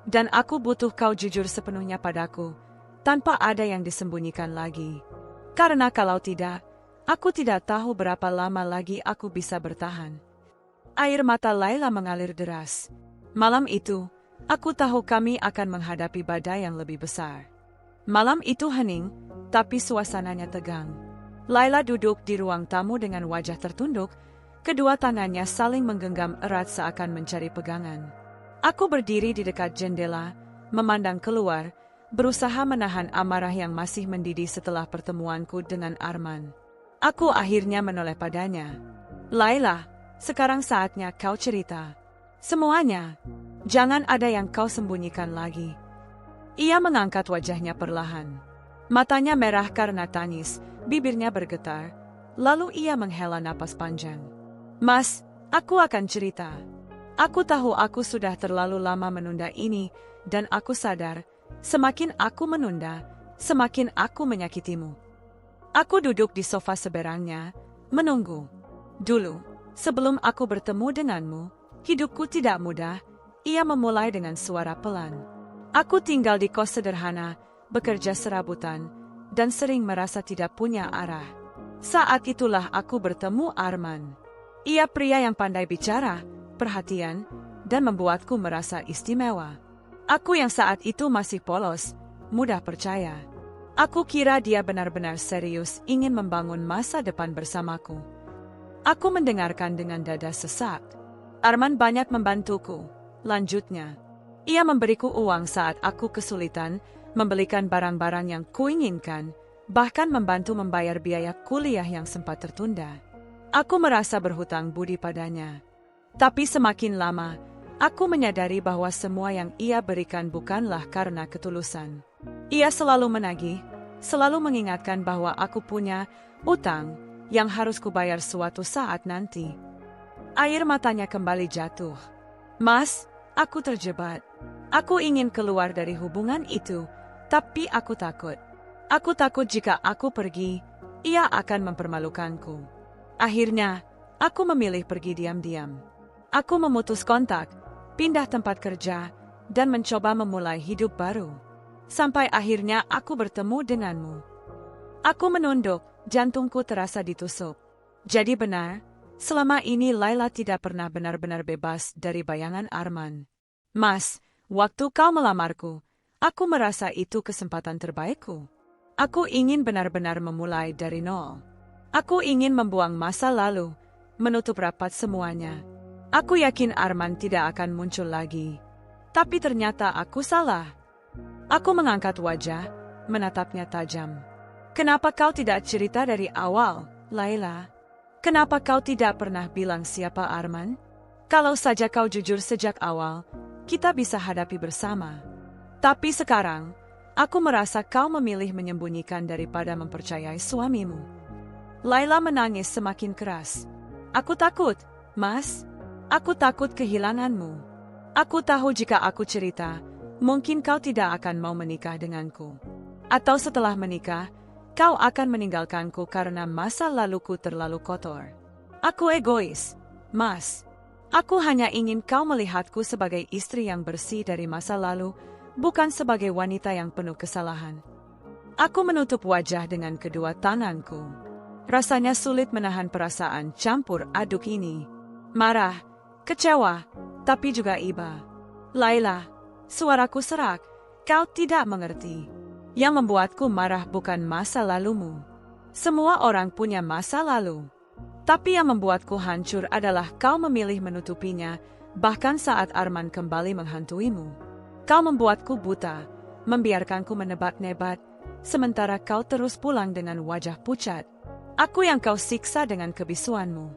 Dan aku butuh kau jujur sepenuhnya padaku, tanpa ada yang disembunyikan lagi. Karena kalau tidak, aku tidak tahu berapa lama lagi aku bisa bertahan. Air mata Laila mengalir deras. Malam itu, aku tahu kami akan menghadapi badai yang lebih besar. Malam itu hening, tapi suasananya tegang. Laila duduk di ruang tamu dengan wajah tertunduk, kedua tangannya saling menggenggam erat seakan mencari pegangan. Aku berdiri di dekat jendela, memandang keluar, berusaha menahan amarah yang masih mendidih setelah pertemuanku dengan Arman. Aku akhirnya menoleh padanya. Laila, sekarang saatnya kau cerita. Semuanya. Jangan ada yang kau sembunyikan lagi. Ia mengangkat wajahnya perlahan. Matanya merah karena tangis, bibirnya bergetar. Lalu ia menghela napas panjang. Mas, aku akan cerita. Aku tahu aku sudah terlalu lama menunda ini, dan aku sadar, semakin aku menunda, semakin aku menyakitimu. Aku duduk di sofa seberangnya, menunggu. Dulu, sebelum aku bertemu denganmu, hidupku tidak mudah, ia memulai dengan suara pelan. Aku tinggal di kos sederhana, bekerja serabutan, dan sering merasa tidak punya arah. Saat itulah aku bertemu Arman. Ia pria yang pandai bicara, perhatian, dan membuatku merasa istimewa. Aku yang saat itu masih polos, mudah percaya. Aku kira dia benar-benar serius ingin membangun masa depan bersamaku. Aku mendengarkan dengan dada sesak. Arman banyak membantuku, lanjutnya. Ia memberiku uang saat aku kesulitan, membelikan barang-barang yang kuinginkan, bahkan membantu membayar biaya kuliah yang sempat tertunda. Aku merasa berhutang budi padanya. Tapi semakin lama, aku menyadari bahwa semua yang ia berikan bukanlah karena ketulusan. Ia selalu menagih, selalu mengingatkan bahwa aku punya utang yang harus kubayar suatu saat nanti. Air matanya kembali jatuh. Mas, aku terjebak. Aku ingin keluar dari hubungan itu, tapi aku takut. Aku takut jika aku pergi, ia akan mempermalukanku. Akhirnya, aku memilih pergi diam-diam. Aku memutus kontak, pindah tempat kerja, dan mencoba memulai hidup baru. Sampai akhirnya aku bertemu denganmu. Aku menunduk, jantungku terasa ditusuk. Jadi benar, selama ini Laila tidak pernah benar-benar bebas dari bayangan Arman. Mas, waktu kau melamarku, aku merasa itu kesempatan terbaikku. Aku ingin benar-benar memulai dari nol. Aku ingin membuang masa lalu, menutup rapat semuanya. Aku yakin Arman tidak akan muncul lagi. Tapi ternyata aku salah. Aku mengangkat wajah, menatapnya tajam. Kenapa kau tidak cerita dari awal, Laila? Kenapa kau tidak pernah bilang siapa Arman? Kalau saja kau jujur sejak awal, kita bisa hadapi bersama. Tapi sekarang, aku merasa kau memilih menyembunyikan daripada mempercayai suamimu. Laila menangis semakin keras. Aku takut, Mas. Aku takut kehilanganmu. Aku tahu jika aku cerita, mungkin kau tidak akan mau menikah denganku. Atau setelah menikah, kau akan meninggalkanku karena masa laluku terlalu kotor. Aku egois, Mas. Aku hanya ingin kau melihatku sebagai istri yang bersih dari masa lalu, bukan sebagai wanita yang penuh kesalahan. Aku menutup wajah dengan kedua tanganku. Rasanya sulit menahan perasaan campur aduk ini. Marah, kecewa, tapi juga iba. Laila, suaraku serak, kau tidak mengerti. Yang membuatku marah bukan masa lalumu. Semua orang punya masa lalu. Tapi yang membuatku hancur adalah kau memilih menutupinya, bahkan saat Arman kembali menghantuimu. Kau membuatku buta, membiarkanku menebak-nebak, sementara kau terus pulang dengan wajah pucat. Aku yang kau siksa dengan kebisuanmu.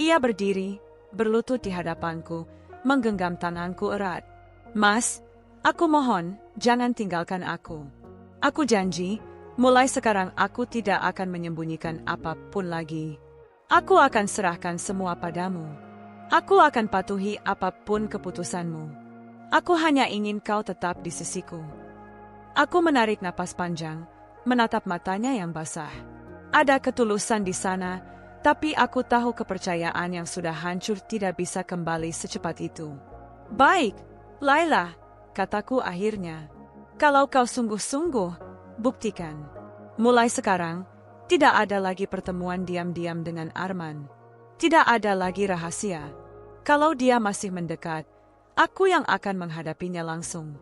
Ia berdiri, berlutut di hadapanku, menggenggam tanganku erat. Mas, aku mohon, jangan tinggalkan aku. Aku janji, mulai sekarang aku tidak akan menyembunyikan apapun lagi. Aku akan serahkan semua padamu. Aku akan patuhi apapun keputusanmu. Aku hanya ingin kau tetap di sisiku. Aku menarik napas panjang, menatap matanya yang basah. Ada ketulusan di sana, tapi aku tahu kepercayaan yang sudah hancur tidak bisa kembali secepat itu. Baik, Laila, kataku akhirnya. Kalau kau sungguh-sungguh, buktikan. Mulai sekarang, tidak ada lagi pertemuan diam-diam dengan Arman. Tidak ada lagi rahasia. Kalau dia masih mendekat, aku yang akan menghadapinya langsung.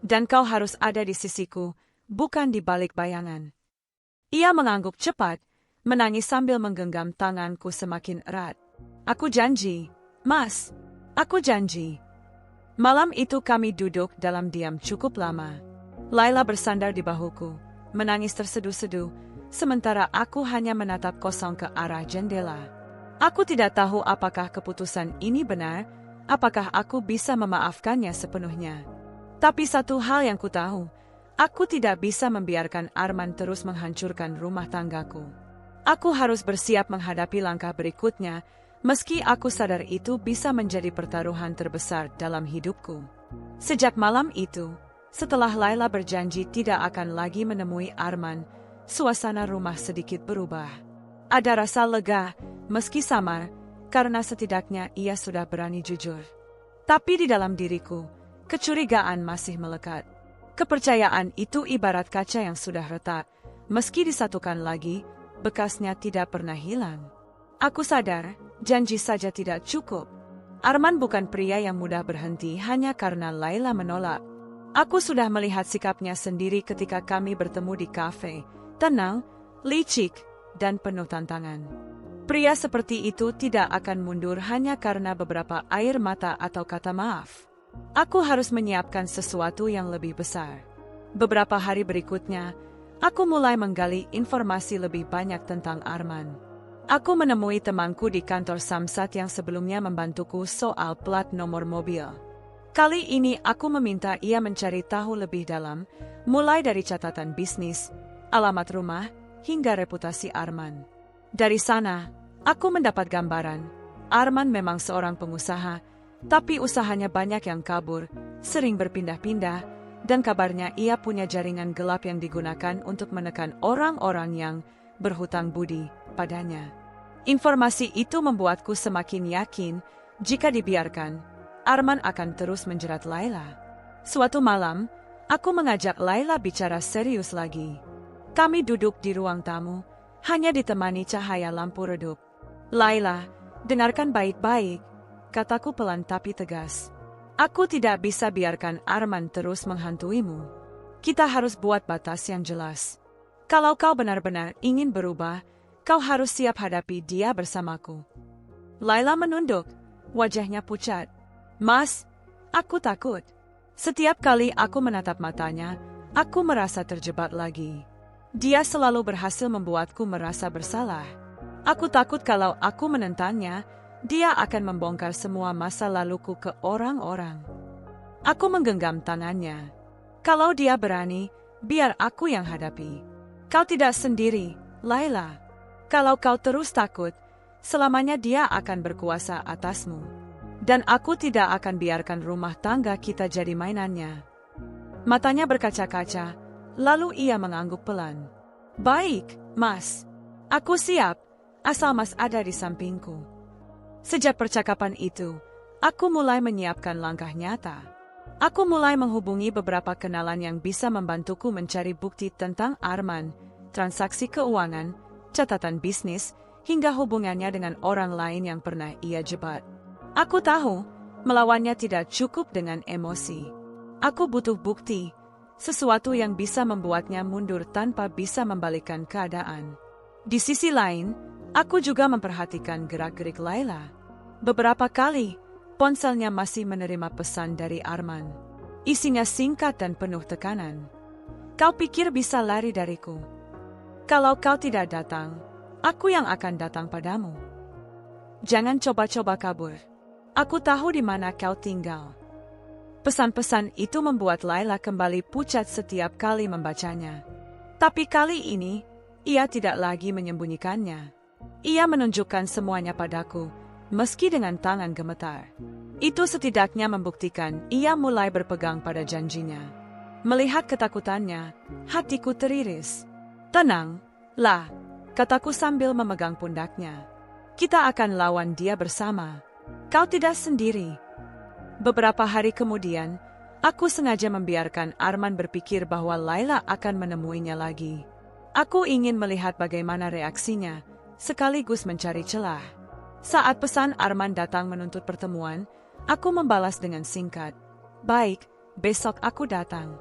Dan kau harus ada di sisiku, bukan di balik bayangan. Ia mengangguk cepat, menangis sambil menggenggam tanganku semakin erat. Aku janji, Mas. Aku janji. Malam itu kami duduk dalam diam cukup lama. Laila bersandar di bahuku, menangis terseduh-seduh, sementara aku hanya menatap kosong ke arah jendela. Aku tidak tahu apakah keputusan ini benar, apakah aku bisa memaafkannya sepenuhnya. Tapi satu hal yang ku tahu, aku tidak bisa membiarkan Arman terus menghancurkan rumah tanggaku. Aku harus bersiap menghadapi langkah berikutnya, meski aku sadar itu bisa menjadi pertaruhan terbesar dalam hidupku. Sejak malam itu, setelah Laila berjanji tidak akan lagi menemui Arman, suasana rumah sedikit berubah. Ada rasa lega, meski samar, karena setidaknya ia sudah berani jujur. Tapi di dalam diriku, kecurigaan masih melekat. Kepercayaan itu ibarat kaca yang sudah retak, meski disatukan lagi, bekasnya tidak pernah hilang. Aku sadar, janji saja tidak cukup. Arman bukan pria yang mudah berhenti hanya karena Laila menolak. Aku sudah melihat sikapnya sendiri ketika kami bertemu di kafe, tenang, licik, dan penuh tantangan. Pria seperti itu tidak akan mundur hanya karena beberapa air mata atau kata maaf. Aku harus menyiapkan sesuatu yang lebih besar. Beberapa hari berikutnya, aku mulai menggali informasi lebih banyak tentang Arman. Aku menemui temanku di kantor Samsat yang sebelumnya membantuku soal plat nomor mobil. Kali ini aku meminta ia mencari tahu lebih dalam, mulai dari catatan bisnis, alamat rumah, hingga reputasi Arman. Dari sana, aku mendapat gambaran. Arman memang seorang pengusaha, tapi usahanya banyak yang kabur, sering berpindah-pindah, dan kabarnya ia punya jaringan gelap yang digunakan untuk menekan orang-orang yang berhutang budi padanya. Informasi itu membuatku semakin yakin jika dibiarkan, Arman akan terus menjerat Laila. Suatu malam, aku mengajak Laila bicara serius lagi. Kami duduk di ruang tamu, hanya ditemani cahaya lampu redup. Laila, dengarkan baik-baik, kataku pelan tapi tegas. Aku tidak bisa biarkan Arman terus menghantuimu. Kita harus buat batas yang jelas. Kalau kau benar-benar ingin berubah, kau harus siap hadapi dia bersamaku. Laila menunduk, wajahnya pucat. Mas, aku takut. Setiap kali aku menatap matanya, aku merasa terjebak lagi. Dia selalu berhasil membuatku merasa bersalah. Aku takut kalau aku menentangnya, dia akan membongkar semua masa laluku ke orang-orang. Aku menggenggam tangannya. Kalau dia berani, biar aku yang hadapi. Kau tidak sendiri, Laila. Kalau kau terus takut, selamanya dia akan berkuasa atasmu. Dan aku tidak akan biarkan rumah tangga kita jadi mainannya. Matanya berkaca-kaca, lalu ia mengangguk pelan. Baik, Mas. Aku siap, asal Mas ada di sampingku. Sejak percakapan itu, aku mulai menyiapkan langkah nyata. Aku mulai menghubungi beberapa kenalan yang bisa membantuku mencari bukti tentang Arman, transaksi keuangan, catatan bisnis, hingga hubungannya dengan orang lain yang pernah ia jebat. Aku tahu, melawannya tidak cukup dengan emosi. Aku butuh bukti, sesuatu yang bisa membuatnya mundur tanpa bisa membalikkan keadaan. Di sisi lain, aku juga memperhatikan gerak-gerik Laila. Beberapa kali, ponselnya masih menerima pesan dari Arman. Isinya singkat dan penuh tekanan. Kau pikir bisa lari dariku? Kalau kau tidak datang, aku yang akan datang padamu. Jangan coba-coba kabur. Aku tahu di mana kau tinggal. Pesan-pesan itu membuat Laila kembali pucat setiap kali membacanya. Tapi kali ini, ia tidak lagi menyembunyikannya. Ia menunjukkan semuanya padaku, meski dengan tangan gemetar. Itu setidaknya membuktikan ia mulai berpegang pada janjinya. Melihat ketakutannya, hatiku teriris. Tenang, lah, kataku sambil memegang pundaknya. Kita akan lawan dia bersama. Kau tidak sendiri. Beberapa hari kemudian, aku sengaja membiarkan Arman berpikir bahwa Laila akan menemuinya lagi. Aku ingin melihat bagaimana reaksinya, sekaligus mencari celah. Saat pesan Arman datang menuntut pertemuan, aku membalas dengan singkat. Baik, besok aku datang.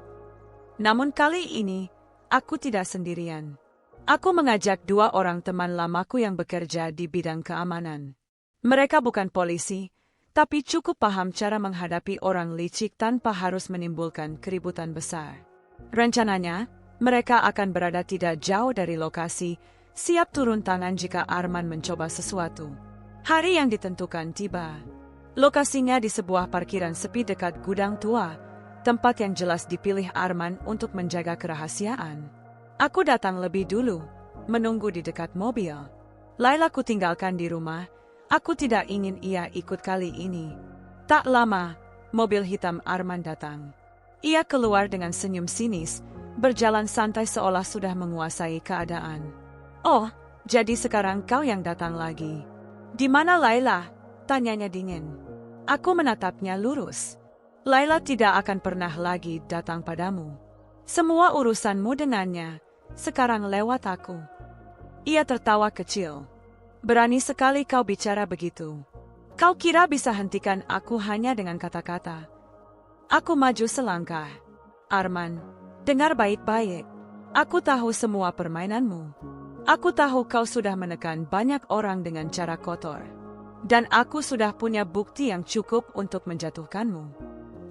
Namun kali ini, aku tidak sendirian. Aku mengajak 2 orang teman lamaku yang bekerja di bidang keamanan. Mereka bukan polisi, tapi cukup paham cara menghadapi orang licik tanpa harus menimbulkan keributan besar. Rencananya, mereka akan berada tidak jauh dari lokasi, siap turun tangan jika Arman mencoba sesuatu. Hari yang ditentukan tiba. Lokasinya di sebuah parkiran sepi dekat gudang tua, tempat yang jelas dipilih Arman untuk menjaga kerahasiaan. Aku datang lebih dulu, menunggu di dekat mobil. Laila ku tinggalkan di rumah. Aku tidak ingin ia ikut kali ini. Tak lama, mobil hitam Arman datang. Ia keluar dengan senyum sinis, berjalan santai seolah sudah menguasai keadaan. Oh, jadi sekarang kau yang datang lagi. Di mana Laila? Tanyanya dingin. Aku menatapnya lurus. Laila tidak akan pernah lagi datang padamu. Semua urusanmu dengannya, sekarang lewat aku. Ia tertawa kecil. Berani sekali kau bicara begitu. Kau kira bisa hentikan aku hanya dengan kata-kata. Aku maju selangkah. Arman, dengar baik-baik. Aku tahu semua permainanmu. Aku tahu kau sudah menekan banyak orang dengan cara kotor. Dan aku sudah punya bukti yang cukup untuk menjatuhkanmu.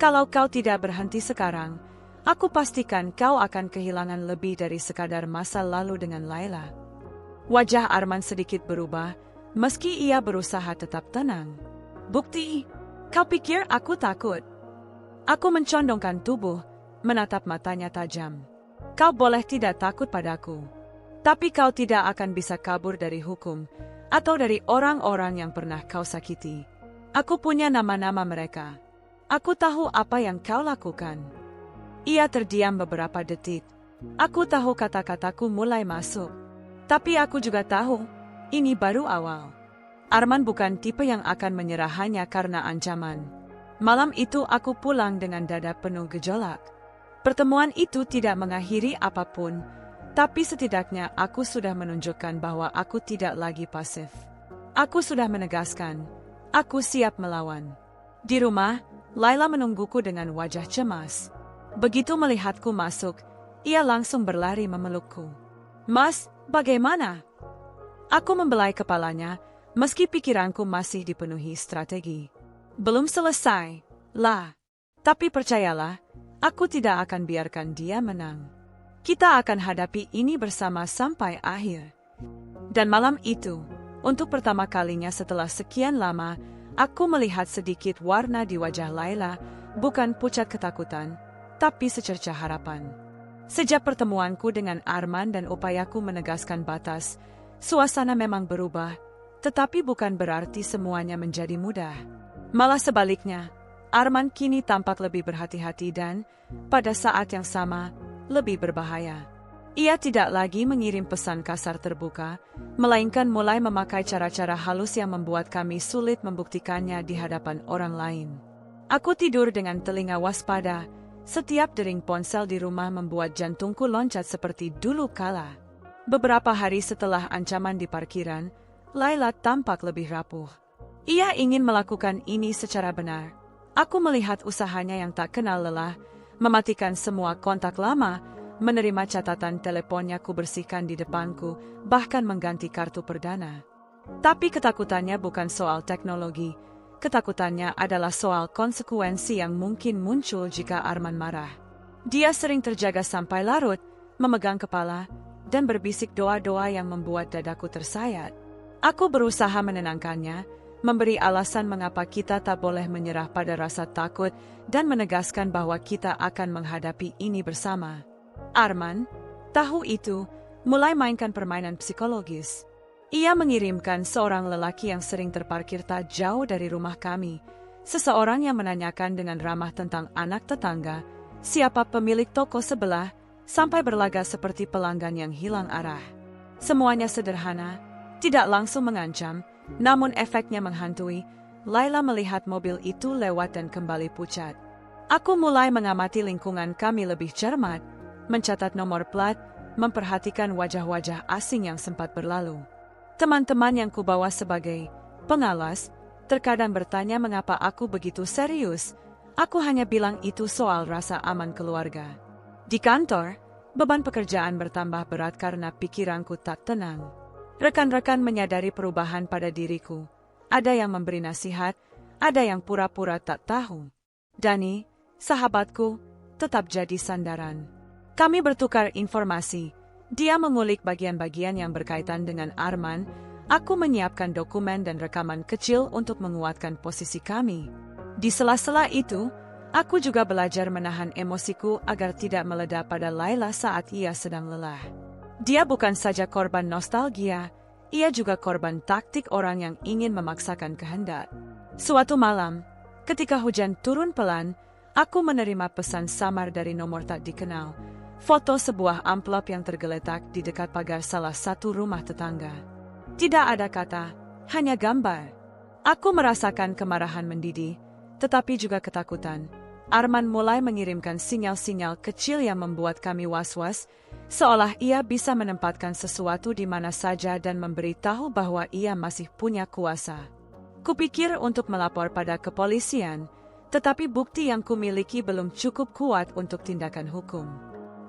Kalau kau tidak berhenti sekarang, aku pastikan kau akan kehilangan lebih dari sekadar masa lalu dengan Laila. Wajah Arman sedikit berubah, meski ia berusaha tetap tenang. Bukti? Kau pikir aku takut? Aku mencondongkan tubuh, menatap matanya tajam. Kau boleh tidak takut padaku, tapi kau tidak akan bisa kabur dari hukum atau dari orang-orang yang pernah kau sakiti. Aku punya nama-nama mereka. Aku tahu apa yang kau lakukan. Ia terdiam beberapa detik. Aku tahu kata-kataku mulai masuk. Tapi aku juga tahu, ini baru awal. Arman bukan tipe yang akan menyerah hanya karena ancaman. Malam itu aku pulang dengan dada penuh gejolak. Pertemuan itu tidak mengakhiri apapun, tapi setidaknya aku sudah menunjukkan bahwa aku tidak lagi pasif. Aku sudah menegaskan, aku siap melawan. Di rumah, Laila menungguku dengan wajah cemas. Begitu melihatku masuk, ia langsung berlari memelukku. "Mas, bagaimana?" Aku membelai kepalanya, meski pikiranku masih dipenuhi strategi. "Belum selesai, lah. Tapi percayalah, aku tidak akan biarkan dia menang. Kita akan hadapi ini bersama sampai akhir." Dan malam itu, untuk pertama kalinya setelah sekian lama, aku melihat sedikit warna di wajah Laila, bukan pucat ketakutan, tapi secercah harapan. Sejak pertemuanku dengan Arman dan upayaku menegaskan batas, suasana memang berubah, tetapi bukan berarti semuanya menjadi mudah. Malah sebaliknya, Arman kini tampak lebih berhati-hati dan, pada saat yang sama, lebih berbahaya. Ia tidak lagi mengirim pesan kasar terbuka, melainkan mulai memakai cara-cara halus yang membuat kami sulit membuktikannya di hadapan orang lain. Aku tidur dengan telinga waspada, setiap dering ponsel di rumah membuat jantungku loncat seperti dulu kala. Beberapa hari setelah ancaman di parkiran, Laila tampak lebih rapuh. Ia ingin melakukan ini secara benar. Aku melihat usahanya yang tak kenal lelah, mematikan semua kontak lama, menerima catatan teleponnya ku bersihkan di depanku, bahkan mengganti kartu perdana. Tapi ketakutannya bukan soal teknologi, ketakutannya adalah soal konsekuensi yang mungkin muncul jika Arman marah. Dia sering terjaga sampai larut, memegang kepala, dan berbisik doa-doa yang membuat dadaku tersayat. Aku berusaha menenangkannya, memberi alasan mengapa kita tak boleh menyerah pada rasa takut, dan menegaskan bahwa kita akan menghadapi ini bersama. Arman, tahu itu, mulai mainkan permainan psikologis. Ia mengirimkan seorang lelaki yang sering terparkir tak jauh dari rumah kami, seseorang yang menanyakan dengan ramah tentang anak tetangga, siapa pemilik toko sebelah, sampai berlagak seperti pelanggan yang hilang arah. Semuanya sederhana, tidak langsung mengancam, namun efeknya menghantui. Laila melihat mobil itu lewat dan kembali pucat. Aku mulai mengamati lingkungan kami lebih cermat, mencatat nomor plat, memperhatikan wajah-wajah asing yang sempat berlalu. Teman-teman yang kubawa sebagai pengawas, terkadang bertanya mengapa aku begitu serius. Aku hanya bilang itu soal rasa aman keluarga. Di kantor, beban pekerjaan bertambah berat karena pikiranku tak tenang. Rekan-rekan menyadari perubahan pada diriku. Ada yang memberi nasihat, ada yang pura-pura tak tahu. Dani, sahabatku, tetap jadi sandaran. Kami bertukar informasi. Dia mengulik bagian-bagian yang berkaitan dengan Arman. Aku menyiapkan dokumen dan rekaman kecil untuk menguatkan posisi kami. Di sela-sela itu, aku juga belajar menahan emosiku agar tidak meledak pada Laila saat ia sedang lelah. Dia bukan saja korban nostalgia, ia juga korban taktik orang yang ingin memaksakan kehendak. Suatu malam, ketika hujan turun pelan, aku menerima pesan samar dari nomor tak dikenal. Foto sebuah amplop yang tergeletak di dekat pagar salah satu rumah tetangga. Tidak ada kata, hanya gambar. Aku merasakan kemarahan mendidih, tetapi juga ketakutan. Arman mulai mengirimkan sinyal-sinyal kecil yang membuat kami was-was, seolah ia bisa menempatkan sesuatu di mana saja dan memberitahu bahwa ia masih punya kuasa. Kupikir untuk melapor pada kepolisian, tetapi bukti yang kumiliki belum cukup kuat untuk tindakan hukum.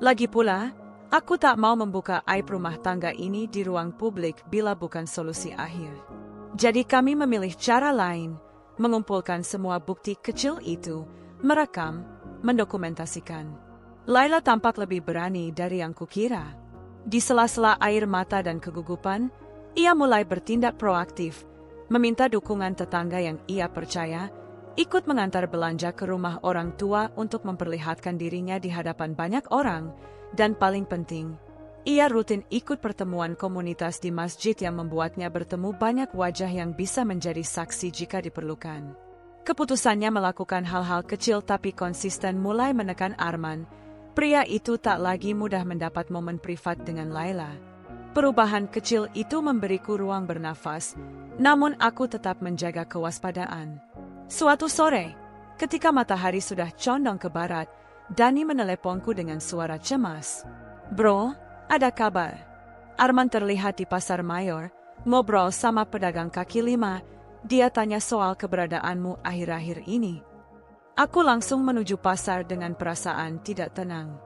Lagi pula, aku tak mau membuka aib rumah tangga ini di ruang publik bila bukan solusi akhir. Jadi kami memilih cara lain, mengumpulkan semua bukti kecil itu, merekam, mendokumentasikan. Laila tampak lebih berani dari yang kukira. Di sela-sela air mata dan kegugupan, ia mulai bertindak proaktif, meminta dukungan tetangga yang ia percaya, ikut mengantar belanja ke rumah orang tua untuk memperlihatkan dirinya di hadapan banyak orang, Dan paling penting, ia rutin ikut pertemuan komunitas di masjid yang membuatnya bertemu banyak wajah yang bisa menjadi saksi jika diperlukan. Keputusannya melakukan hal-hal kecil tapi konsisten mulai menekan Arman. Pria itu tak lagi mudah mendapat momen privat dengan Laila. Perubahan kecil itu memberiku ruang bernafas, namun aku tetap menjaga kewaspadaan. Suatu sore, ketika matahari sudah condong ke barat, Dani meneleponku dengan suara cemas. "Bro, ada kabar?" Arman terlihat di pasar mayor, ngobrol sama pedagang kaki lima. Dia tanya soal keberadaanmu akhir-akhir ini. Aku langsung menuju pasar dengan perasaan tidak tenang.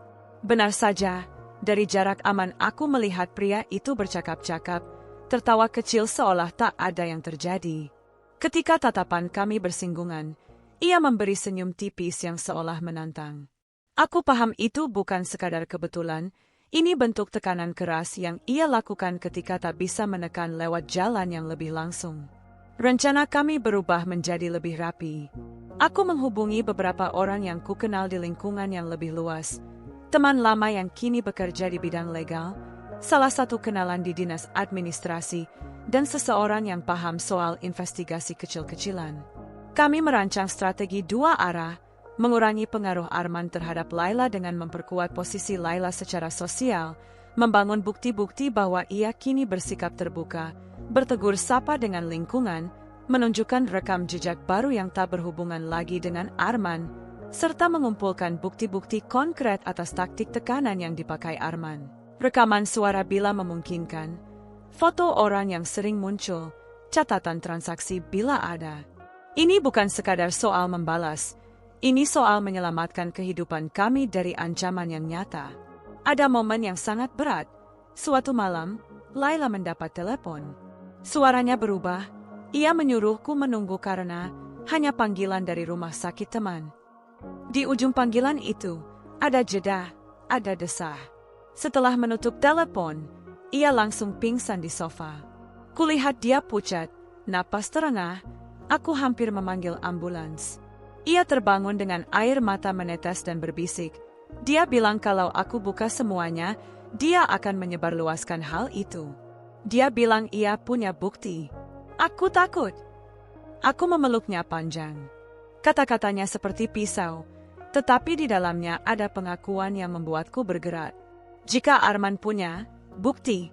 Benar saja, dari jarak aman aku melihat pria itu bercakap-cakap, tertawa kecil seolah tak ada yang terjadi. Ketika tatapan kami bersinggungan, ia memberi senyum tipis yang seolah menantang. Aku paham itu bukan sekadar kebetulan, ini bentuk tekanan keras yang ia lakukan ketika tak bisa menekan lewat jalan yang lebih langsung. Rencana kami berubah menjadi lebih rapi. Aku menghubungi beberapa orang yang kukenal di lingkungan yang lebih luas. Teman lama yang kini bekerja di bidang legal, salah satu kenalan di dinas administrasi, dan seseorang yang paham soal investigasi kecil-kecilan. Kami merancang strategi dua arah, mengurangi pengaruh Arman terhadap Laila dengan memperkuat posisi Laila secara sosial, membangun bukti-bukti bahwa ia kini bersikap terbuka, bertegur sapa dengan lingkungan, menunjukkan rekam jejak baru yang tak berhubungan lagi dengan Arman, serta mengumpulkan bukti-bukti konkret atas taktik tekanan yang dipakai Arman. Rekaman suara bila memungkinkan, foto orang yang sering muncul, catatan transaksi bila ada. Ini bukan sekadar soal membalas, ini soal menyelamatkan kehidupan kami dari ancaman yang nyata. Ada momen yang sangat berat. Suatu malam, Laila mendapat telepon. Suaranya berubah, ia menyuruhku menunggu karena hanya panggilan dari rumah sakit teman. Di ujung panggilan itu, ada jeda, ada desah. Setelah menutup telepon, ia langsung pingsan di sofa. Kulihat dia pucat, napas terengah, aku hampir memanggil ambulans. Ia terbangun dengan air mata menetes dan berbisik. Dia bilang kalau aku buka semuanya, dia akan menyebarluaskan hal itu. Dia bilang ia punya bukti. Aku takut. Aku memeluknya panjang. Kata-katanya seperti pisau, tetapi di dalamnya ada pengakuan yang membuatku bergerak. Jika Arman punya bukti,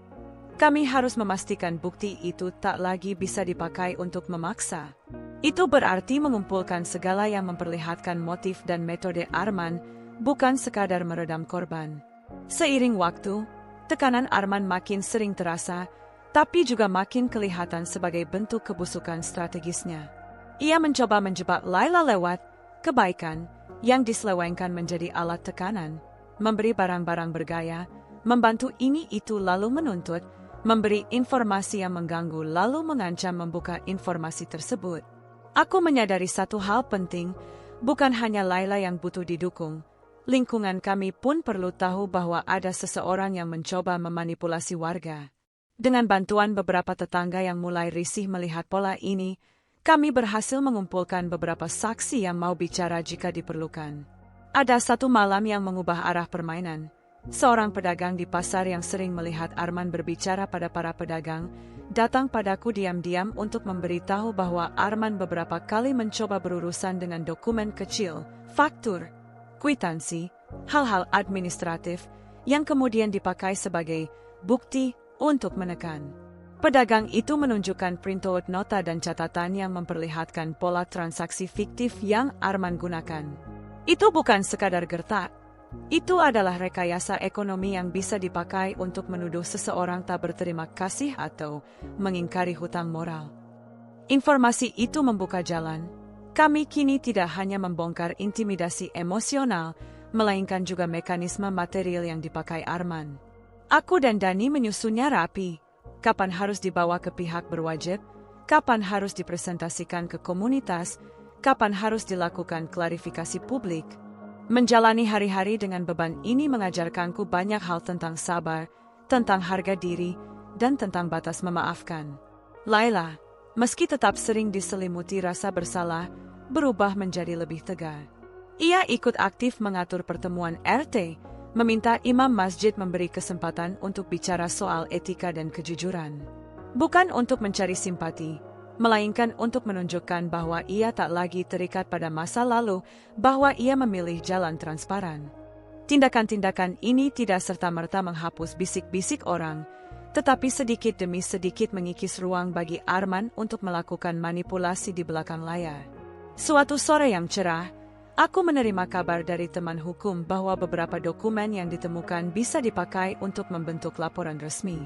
kami harus memastikan bukti itu tak lagi bisa dipakai untuk memaksa. Itu berarti mengumpulkan segala yang memperlihatkan motif dan metode Arman, bukan sekadar meredam korban. Seiring waktu, tekanan Arman makin sering terasa, tapi juga makin kelihatan sebagai bentuk kebusukan strategisnya. Ia mencoba menjebak Laila lewat kebaikan yang diselewengkan menjadi alat tekanan, memberi barang-barang bergaya, membantu ini itu lalu menuntut, memberi informasi yang mengganggu lalu mengancam membuka informasi tersebut. Aku menyadari satu hal penting, bukan hanya Laila yang butuh didukung, lingkungan kami pun perlu tahu bahwa ada seseorang yang mencoba memanipulasi warga. Dengan bantuan beberapa tetangga yang mulai risih melihat pola ini, kami berhasil mengumpulkan beberapa saksi yang mau bicara jika diperlukan. Ada satu malam yang mengubah arah permainan. Seorang pedagang di pasar yang sering melihat Arman berbicara pada para pedagang, datang padaku diam-diam untuk memberitahu bahwa Arman beberapa kali mencoba berurusan dengan dokumen kecil, faktur, kwitansi, hal-hal administratif, yang kemudian dipakai sebagai bukti untuk menekan. Pedagang itu menunjukkan printout nota dan catatan yang memperlihatkan pola transaksi fiktif yang Arman gunakan. Itu bukan sekadar gertak. Itu adalah rekayasa ekonomi yang bisa dipakai untuk menuduh seseorang tak berterima kasih atau mengingkari hutang moral. Informasi itu membuka jalan. Kami kini tidak hanya membongkar intimidasi emosional, melainkan juga mekanisme material yang dipakai Arman. Aku dan Dani menyusunnya rapi. Kapan harus dibawa ke pihak berwajib, kapan harus dipresentasikan ke komunitas, kapan harus dilakukan klarifikasi publik. Menjalani hari-hari dengan beban ini mengajarkanku banyak hal tentang sabar, tentang harga diri, dan tentang batas memaafkan. Laila, meski tetap sering diselimuti rasa bersalah, berubah menjadi lebih tegar. Ia ikut aktif mengatur pertemuan RT, meminta imam masjid memberi kesempatan untuk bicara soal etika dan kejujuran. Bukan untuk mencari simpati, melainkan untuk menunjukkan bahwa ia tak lagi terikat pada masa lalu, bahwa ia memilih jalan transparan. Tindakan-tindakan ini tidak serta-merta menghapus bisik-bisik orang, tetapi sedikit demi sedikit mengikis ruang bagi Arman untuk melakukan manipulasi di belakang layar. Suatu sore yang cerah, aku menerima kabar dari teman hukum bahwa beberapa dokumen yang ditemukan bisa dipakai untuk membentuk laporan resmi.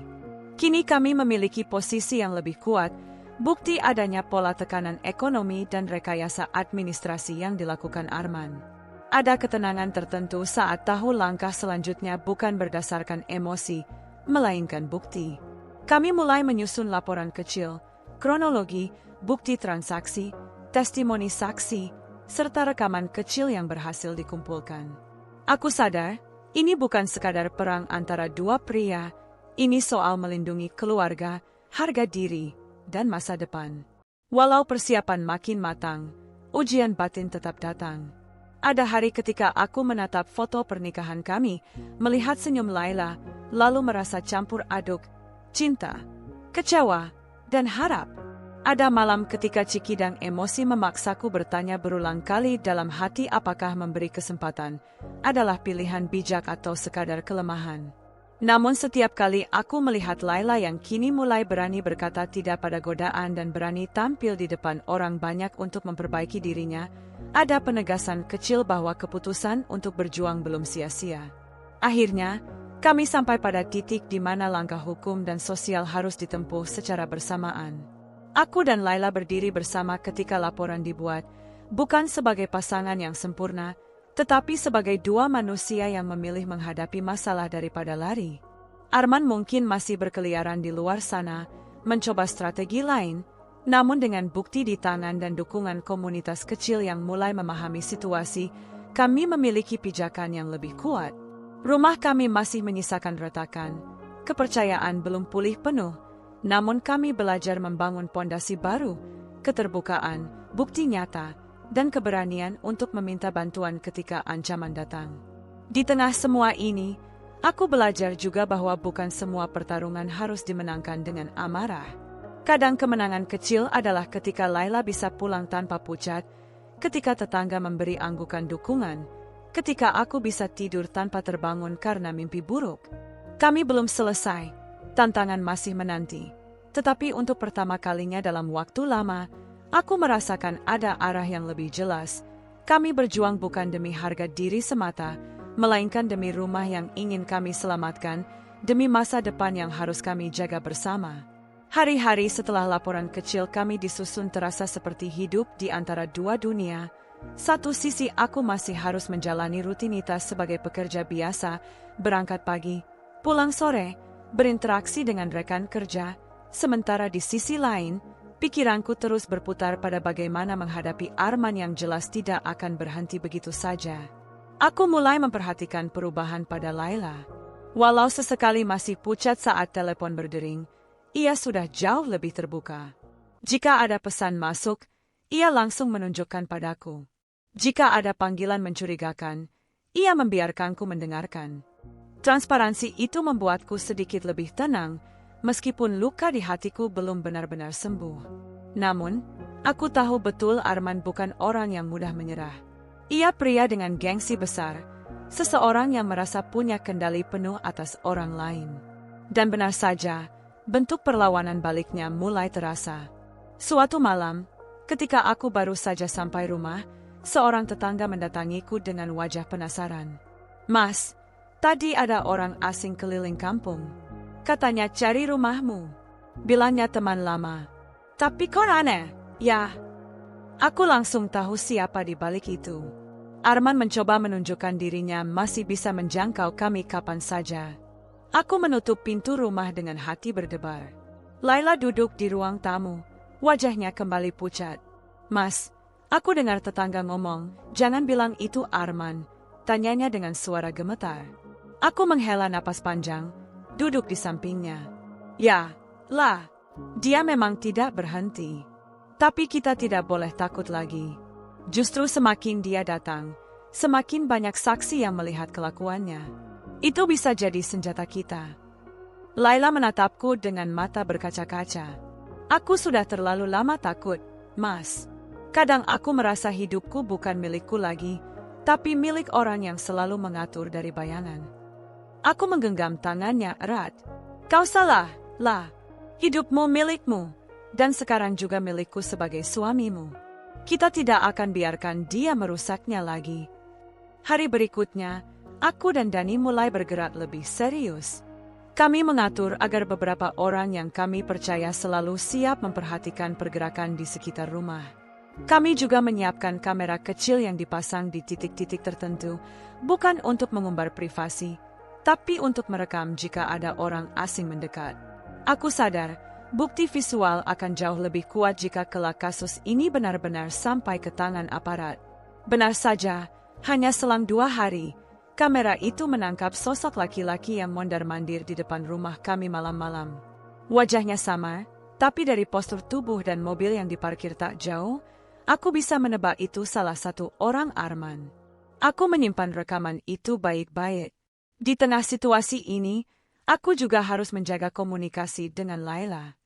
Kini kami memiliki posisi yang lebih kuat, bukti adanya pola tekanan ekonomi dan rekayasa administrasi yang dilakukan Arman. Ada ketenangan tertentu saat tahu langkah selanjutnya bukan berdasarkan emosi, melainkan bukti. Kami mulai menyusun laporan kecil, kronologi, bukti transaksi, testimoni saksi, serta rekaman kecil yang berhasil dikumpulkan. Aku sadar, ini bukan sekadar perang antara dua pria, ini soal melindungi keluarga, harga diri, dan masa depan. Walau persiapan makin matang, ujian batin tetap datang. Ada hari ketika aku menatap foto pernikahan kami, melihat senyum Laila, lalu merasa campur aduk, cinta, kecewa, dan harap. Ada malam ketika cikidang emosi memaksaku bertanya berulang kali dalam hati apakah memberi kesempatan adalah pilihan bijak atau sekadar kelemahan. Namun setiap kali aku melihat Laila yang kini mulai berani berkata tidak pada godaan dan berani tampil di depan orang banyak untuk memperbaiki dirinya, ada penegasan kecil bahwa keputusan untuk berjuang belum sia-sia. Akhirnya, kami sampai pada titik di mana langkah hukum dan sosial harus ditempuh secara bersamaan. Aku dan Laila berdiri bersama ketika laporan dibuat, bukan sebagai pasangan yang sempurna, tetapi sebagai dua manusia yang memilih menghadapi masalah daripada lari. Arman mungkin masih berkeliaran di luar sana, mencoba strategi lain, namun dengan bukti di tangan dan dukungan komunitas kecil yang mulai memahami situasi, kami memiliki pijakan yang lebih kuat. Rumah kami masih menyisakan retakan, kepercayaan belum pulih penuh, namun kami belajar membangun pondasi baru, keterbukaan, bukti nyata, dan keberanian untuk meminta bantuan ketika ancaman datang. Di tengah semua ini, aku belajar juga bahwa bukan semua pertarungan harus dimenangkan dengan amarah. Kadang kemenangan kecil adalah ketika Laila bisa pulang tanpa pucat, ketika tetangga memberi anggukan dukungan, ketika aku bisa tidur tanpa terbangun karena mimpi buruk. Kami belum selesai, tantangan masih menanti. Tetapi untuk pertama kalinya dalam waktu lama, aku merasakan ada arah yang lebih jelas. Kami berjuang bukan demi harga diri semata, melainkan demi rumah yang ingin kami selamatkan, demi masa depan yang harus kami jaga bersama. Hari-hari setelah laporan kecil kami disusun terasa seperti hidup di antara dua dunia. Satu sisi aku masih harus menjalani rutinitas sebagai pekerja biasa, berangkat pagi, pulang sore, berinteraksi dengan rekan kerja, sementara di sisi lain, pikiranku terus berputar pada bagaimana menghadapi Arman yang jelas tidak akan berhenti begitu saja. Aku mulai memperhatikan perubahan pada Laila. Walau sesekali masih pucat saat telepon berdering, ia sudah jauh lebih terbuka. Jika ada pesan masuk, ia langsung menunjukkan padaku. Jika ada panggilan mencurigakan, ia membiarkanku mendengarkan. Transparansi itu membuatku sedikit lebih tenang, meskipun luka di hatiku belum benar-benar sembuh. Namun, aku tahu betul Arman bukan orang yang mudah menyerah. Ia pria dengan gengsi besar, seseorang yang merasa punya kendali penuh atas orang lain. Dan benar saja, bentuk perlawanan baliknya mulai terasa. Suatu malam, ketika aku baru saja sampai rumah, seorang tetangga mendatangiku dengan wajah penasaran. "Mas, tadi ada orang asing keliling kampung. Katanya cari rumahmu," bilangnya teman lama. "Tapi kok aneh, ya?" Aku langsung tahu siapa di balik itu. Arman mencoba menunjukkan dirinya masih bisa menjangkau kami kapan saja. Aku menutup pintu rumah dengan hati berdebar. Laila duduk di ruang tamu, wajahnya kembali pucat. "Mas, aku dengar tetangga ngomong, jangan bilang itu Arman," tanyanya dengan suara gemetar. Aku menghela napas panjang, duduk di sampingnya. "Ya, lah, dia memang tidak berhenti. Tapi kita tidak boleh takut lagi. Justru semakin dia datang, semakin banyak saksi yang melihat kelakuannya. Itu bisa jadi senjata kita. Laila menatapku dengan mata berkaca-kaca. Aku sudah terlalu lama takut, Mas. Kadang aku merasa hidupku bukan milikku lagi, tapi milik orang yang selalu mengatur dari bayangan. Aku menggenggam tangannya erat. Kau salah, La. Hidupmu milikmu, dan sekarang juga milikku sebagai suamimu. Kita tidak akan biarkan dia merusaknya lagi. Hari berikutnya, aku dan Dani mulai bergerak lebih serius. Kami mengatur agar beberapa orang yang kami percaya selalu siap memperhatikan pergerakan di sekitar rumah. Kami juga menyiapkan kamera kecil yang dipasang di titik-titik tertentu, bukan untuk mengumbar privasi, tapi untuk merekam jika ada orang asing mendekat. Aku sadar, bukti visual akan jauh lebih kuat jika kelak kasus ini benar-benar sampai ke tangan aparat. Benar saja, hanya selang 2 hari, kamera itu menangkap sosok laki-laki yang mondar-mandir di depan rumah kami malam-malam. Wajahnya sama, tapi dari postur tubuh dan mobil yang diparkir tak jauh, aku bisa menebak itu salah satu orang Arman. Aku menyimpan rekaman itu baik-baik. Di tengah situasi ini, aku juga harus menjaga komunikasi dengan Laila.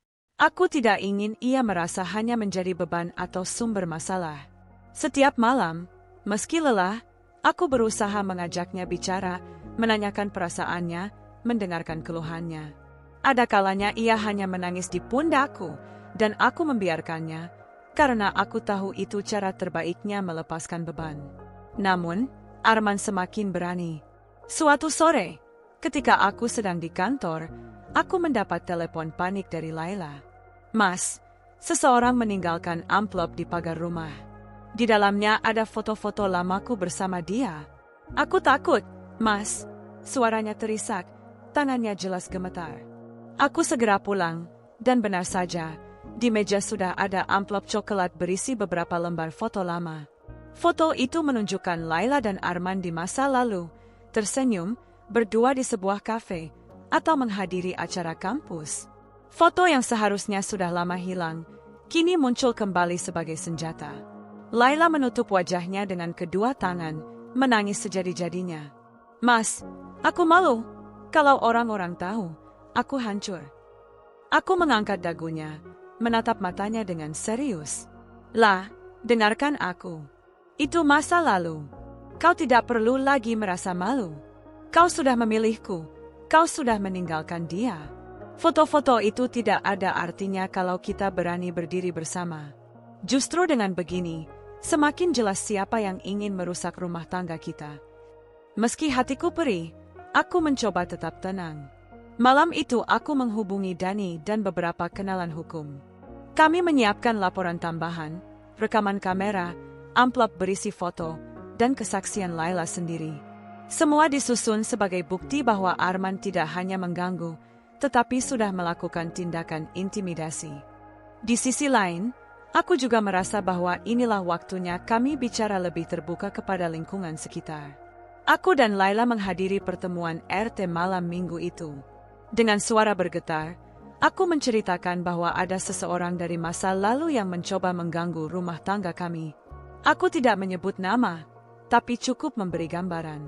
Aku tidak ingin ia merasa hanya menjadi beban atau sumber masalah. Setiap malam, meski lelah, aku berusaha mengajaknya bicara, menanyakan perasaannya, mendengarkan keluhannya. Ada kalanya ia hanya menangis di pundakku, dan aku membiarkannya, karena aku tahu itu cara terbaiknya melepaskan beban. Namun, Arman semakin berani. Suatu sore, ketika aku sedang di kantor, aku mendapat telepon panik dari Laila. Mas, seseorang meninggalkan amplop di pagar rumah. Di dalamnya ada foto-foto lamaku bersama dia. Aku takut, Mas. Suaranya terisak, tangannya jelas gemetar. Aku segera pulang, dan benar saja, di meja sudah ada amplop coklat berisi beberapa lembar foto lama. Foto itu menunjukkan Laila dan Arman di masa lalu, tersenyum, berdua di sebuah kafe, atau menghadiri acara kampus. Foto yang seharusnya sudah lama hilang, kini muncul kembali sebagai senjata. Laila menutup wajahnya dengan kedua tangan, menangis sejadi-jadinya. Mas, aku malu. Kalau orang-orang tahu, aku hancur. Aku mengangkat dagunya, menatap matanya dengan serius. La, dengarkan aku. Itu masa lalu. Kau tidak perlu lagi merasa malu. Kau sudah memilihku. Kau sudah meninggalkan dia. Foto-foto itu tidak ada artinya kalau kita berani berdiri bersama. Justru dengan begini, semakin jelas siapa yang ingin merusak rumah tangga kita. Meski hatiku perih, aku mencoba tetap tenang. Malam itu aku menghubungi Dani dan beberapa kenalan hukum. Kami menyiapkan laporan tambahan, rekaman kamera, amplop berisi foto, dan kesaksian Laila sendiri. Semua disusun sebagai bukti bahwa Arman tidak hanya mengganggu, tetapi sudah melakukan tindakan intimidasi. Di sisi lain, aku juga merasa bahwa inilah waktunya kami bicara lebih terbuka kepada lingkungan sekitar. Aku dan Laila menghadiri pertemuan RT malam minggu itu. Dengan suara bergetar, aku menceritakan bahwa ada seseorang dari masa lalu yang mencoba mengganggu rumah tangga kami. Aku tidak menyebut nama, tapi cukup memberi gambaran.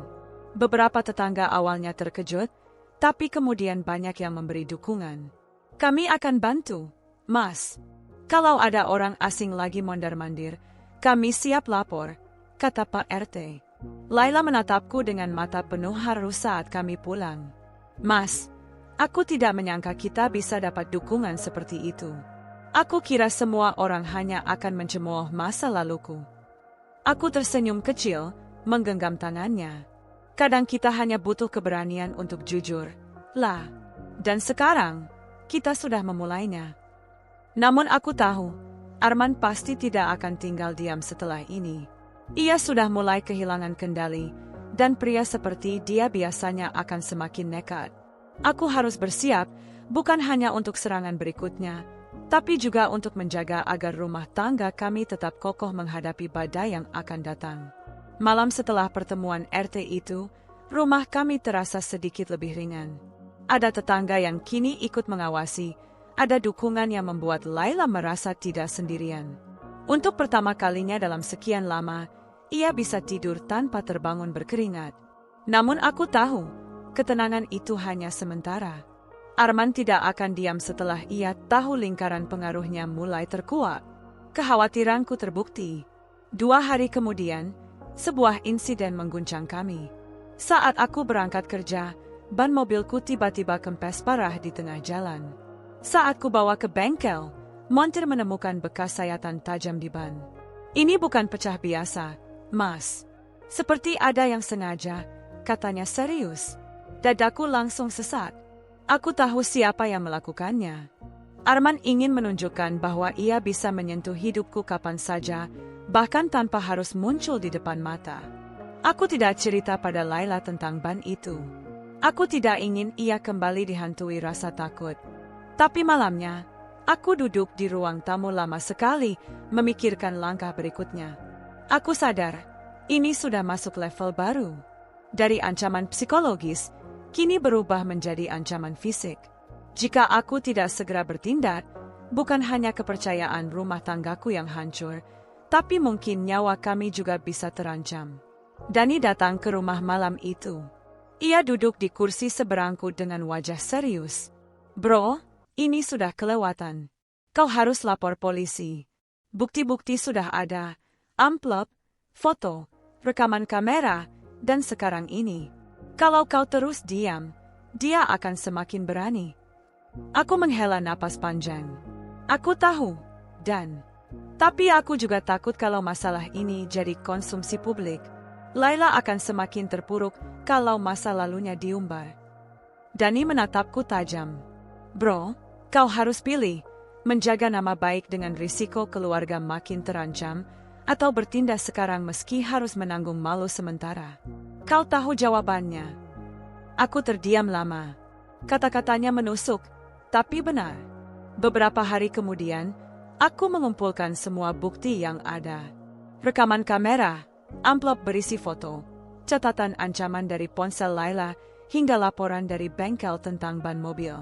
Beberapa tetangga awalnya terkejut, tapi kemudian banyak yang memberi dukungan. Kami akan bantu, Mas. Kalau ada orang asing lagi mondar-mandir, kami siap lapor, kata Pak RT. Laila menatapku dengan mata penuh haru saat kami pulang. Mas, aku tidak menyangka kita bisa dapat dukungan seperti itu. Aku kira semua orang hanya akan mencemooh masa laluku. Aku tersenyum kecil, menggenggam tangannya. Kadang kita hanya butuh keberanian untuk jujur, La. Dan sekarang, kita sudah memulainya. Namun aku tahu, Arman pasti tidak akan tinggal diam setelah ini. Ia sudah mulai kehilangan kendali, dan pria seperti dia biasanya akan semakin nekat. Aku harus bersiap, bukan hanya untuk serangan berikutnya, tapi juga untuk menjaga agar rumah tangga kami tetap kokoh menghadapi badai yang akan datang. Malam setelah pertemuan RT itu, rumah kami terasa sedikit lebih ringan. Ada tetangga yang kini ikut mengawasi, ada dukungan yang membuat Laila merasa tidak sendirian. Untuk pertama kalinya dalam sekian lama, ia bisa tidur tanpa terbangun berkeringat. Namun aku tahu, ketenangan itu hanya sementara. Arman tidak akan diam setelah ia tahu lingkaran pengaruhnya mulai terkuat. Kekhawatiranku terbukti. 2 hari kemudian, sebuah insiden mengguncang kami. Saat aku berangkat kerja, ban mobilku tiba-tiba kempes parah di tengah jalan. Saat ku bawa ke bengkel, montir menemukan bekas sayatan tajam di ban. Ini bukan pecah biasa, Mas. Seperti ada yang sengaja, katanya serius. Dadaku langsung sesak. Aku tahu siapa yang melakukannya. Arman ingin menunjukkan bahwa ia bisa menyentuh hidupku kapan saja, bahkan tanpa harus muncul di depan mata. Aku tidak cerita pada Laila tentang ban itu. Aku tidak ingin ia kembali dihantui rasa takut. Tapi malamnya, aku duduk di ruang tamu lama sekali, memikirkan langkah berikutnya. Aku sadar, ini sudah masuk level baru. Dari ancaman psikologis, kini berubah menjadi ancaman fisik. Jika aku tidak segera bertindak, bukan hanya kepercayaan rumah tanggaku yang hancur, tapi mungkin nyawa kami juga bisa terancam. Dani datang ke rumah malam itu. Ia duduk di kursi seberangku dengan wajah serius. Bro, ini sudah kelewatan. Kau harus lapor polisi. Bukti-bukti sudah ada, amplop, foto, rekaman kamera, dan sekarang ini. Kalau kau terus diam, dia akan semakin berani. Aku menghela napas panjang. Aku tahu, Dan. Tapi aku juga takut kalau masalah ini jadi konsumsi publik. Laila akan semakin terpuruk kalau masa lalunya diumbar. Dani menatapku tajam. Bro, kau harus pilih, menjaga nama baik dengan risiko keluarga makin terancam, atau bertindak sekarang meski harus menanggung malu sementara. Kau tahu jawabannya. Aku terdiam lama. Kata-katanya menusuk, tapi benar. Beberapa hari kemudian, aku mengumpulkan semua bukti yang ada. Rekaman kamera, amplop berisi foto, catatan ancaman dari ponsel Laila, hingga laporan dari bengkel tentang ban mobil.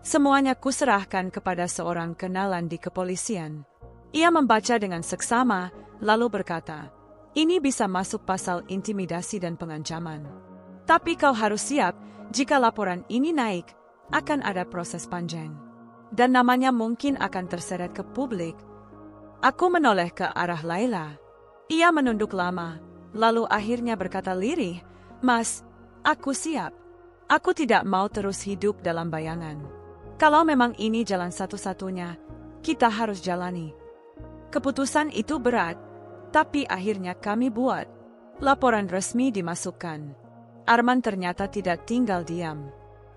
Semuanya kuserahkan kepada seorang kenalan di kepolisian. Ia membaca dengan seksama, lalu berkata, ini bisa masuk pasal intimidasi dan pengancaman. Tapi kau harus siap, jika laporan ini naik, akan ada proses panjang. Dan namanya mungkin akan terseret ke publik. Aku menoleh ke arah Laila. Ia menunduk lama, lalu akhirnya berkata lirih, Mas, aku siap. Aku tidak mau terus hidup dalam bayangan. Kalau memang ini jalan satu-satunya, kita harus jalani. Keputusan itu berat, tapi akhirnya kami buat. Laporan resmi dimasukkan. Arman ternyata tidak tinggal diam.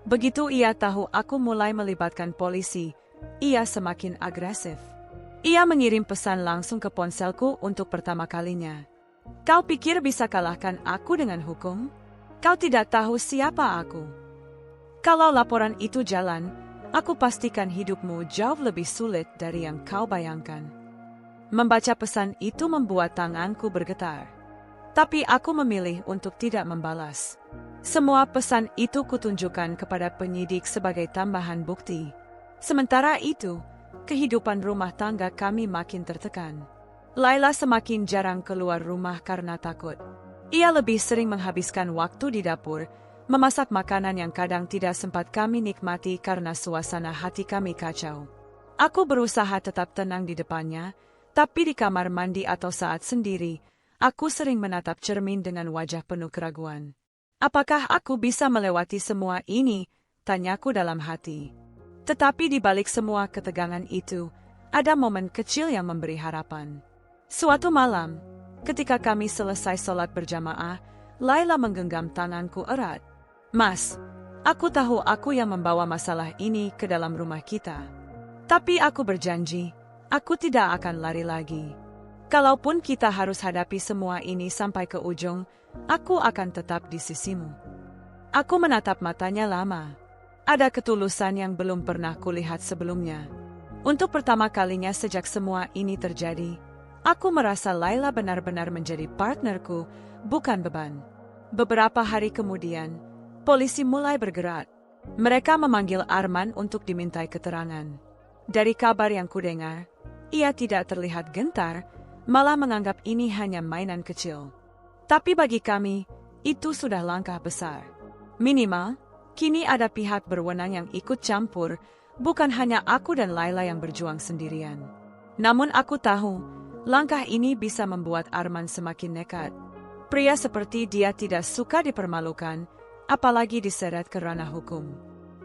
Begitu ia tahu aku mulai melibatkan polisi, ia semakin agresif. Ia mengirim pesan langsung ke ponselku untuk pertama kalinya. Kau pikir bisa kalahkan aku dengan hukum? Kau tidak tahu siapa aku. Kalau laporan itu jalan, aku pastikan hidupmu jauh lebih sulit dari yang kau bayangkan. Membaca pesan itu membuat tanganku bergetar. Tapi aku memilih untuk tidak membalas. Semua pesan itu kutunjukkan kepada penyidik sebagai tambahan bukti. Sementara itu, kehidupan rumah tangga kami makin tertekan. Laila semakin jarang keluar rumah karena takut. Ia lebih sering menghabiskan waktu di dapur, memasak makanan yang kadang tidak sempat kami nikmati karena suasana hati kami kacau. Aku berusaha tetap tenang di depannya, tapi di kamar mandi atau saat sendiri, aku sering menatap cermin dengan wajah penuh keraguan. Apakah aku bisa melewati semua ini? Tanyaku dalam hati. Tetapi di balik semua ketegangan itu, ada momen kecil yang memberi harapan. Suatu malam, ketika kami selesai sholat berjamaah, Laila menggenggam tanganku erat. Mas, aku tahu aku yang membawa masalah ini ke dalam rumah kita. Tapi aku berjanji, aku tidak akan lari lagi. Kalaupun kita harus hadapi semua ini sampai ke ujung, aku akan tetap di sisimu. Aku menatap matanya lama. Ada ketulusan yang belum pernah kulihat sebelumnya. Untuk pertama kalinya sejak semua ini terjadi, aku merasa Laila benar-benar menjadi partnerku, bukan beban. Beberapa hari kemudian, polisi mulai bergerak. Mereka memanggil Arman untuk dimintai keterangan. Dari kabar yang kudengar, ia tidak terlihat gentar, malah menganggap ini hanya mainan kecil. Tapi bagi kami, itu sudah langkah besar. Minimal, kini ada pihak berwenang yang ikut campur, bukan hanya aku dan Laila yang berjuang sendirian. Namun aku tahu, langkah ini bisa membuat Arman semakin nekat. Pria seperti dia tidak suka dipermalukan, apalagi diseret ke ranah hukum.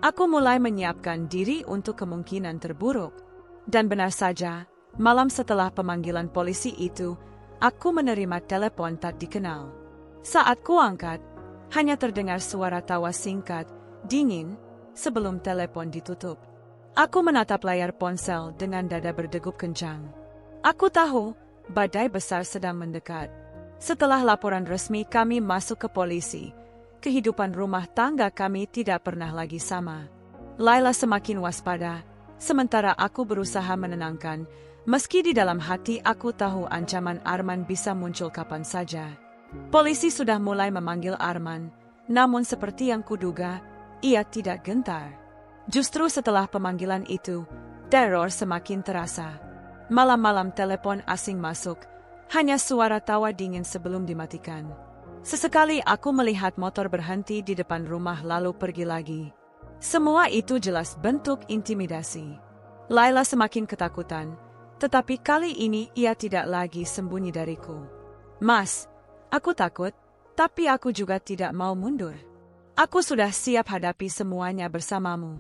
Aku mulai menyiapkan diri untuk kemungkinan terburuk. Dan benar saja, malam setelah pemanggilan polisi itu, aku menerima telepon tak dikenal. Saat kuangkat, hanya terdengar suara tawa singkat, dingin, sebelum telepon ditutup. Aku menatap layar ponsel dengan dada berdegup kencang. Aku tahu, badai besar sedang mendekat. Setelah laporan resmi kami masuk ke polisi, kehidupan rumah tangga kami tidak pernah lagi sama. Laila semakin waspada, sementara aku berusaha menenangkan, meski di dalam hati aku tahu ancaman Arman bisa muncul kapan saja. Polisi sudah mulai memanggil Arman, namun seperti yang kuduga, ia tidak gentar. Justru setelah pemanggilan itu, teror semakin terasa. Malam-malam telepon asing masuk, hanya suara tawa dingin sebelum dimatikan. Sesekali aku melihat motor berhenti di depan rumah lalu pergi lagi. Semua itu jelas bentuk intimidasi. Laila semakin ketakutan, tetapi kali ini ia tidak lagi sembunyi dariku. Mas, aku takut, tapi aku juga tidak mau mundur. Aku sudah siap hadapi semuanya bersamamu.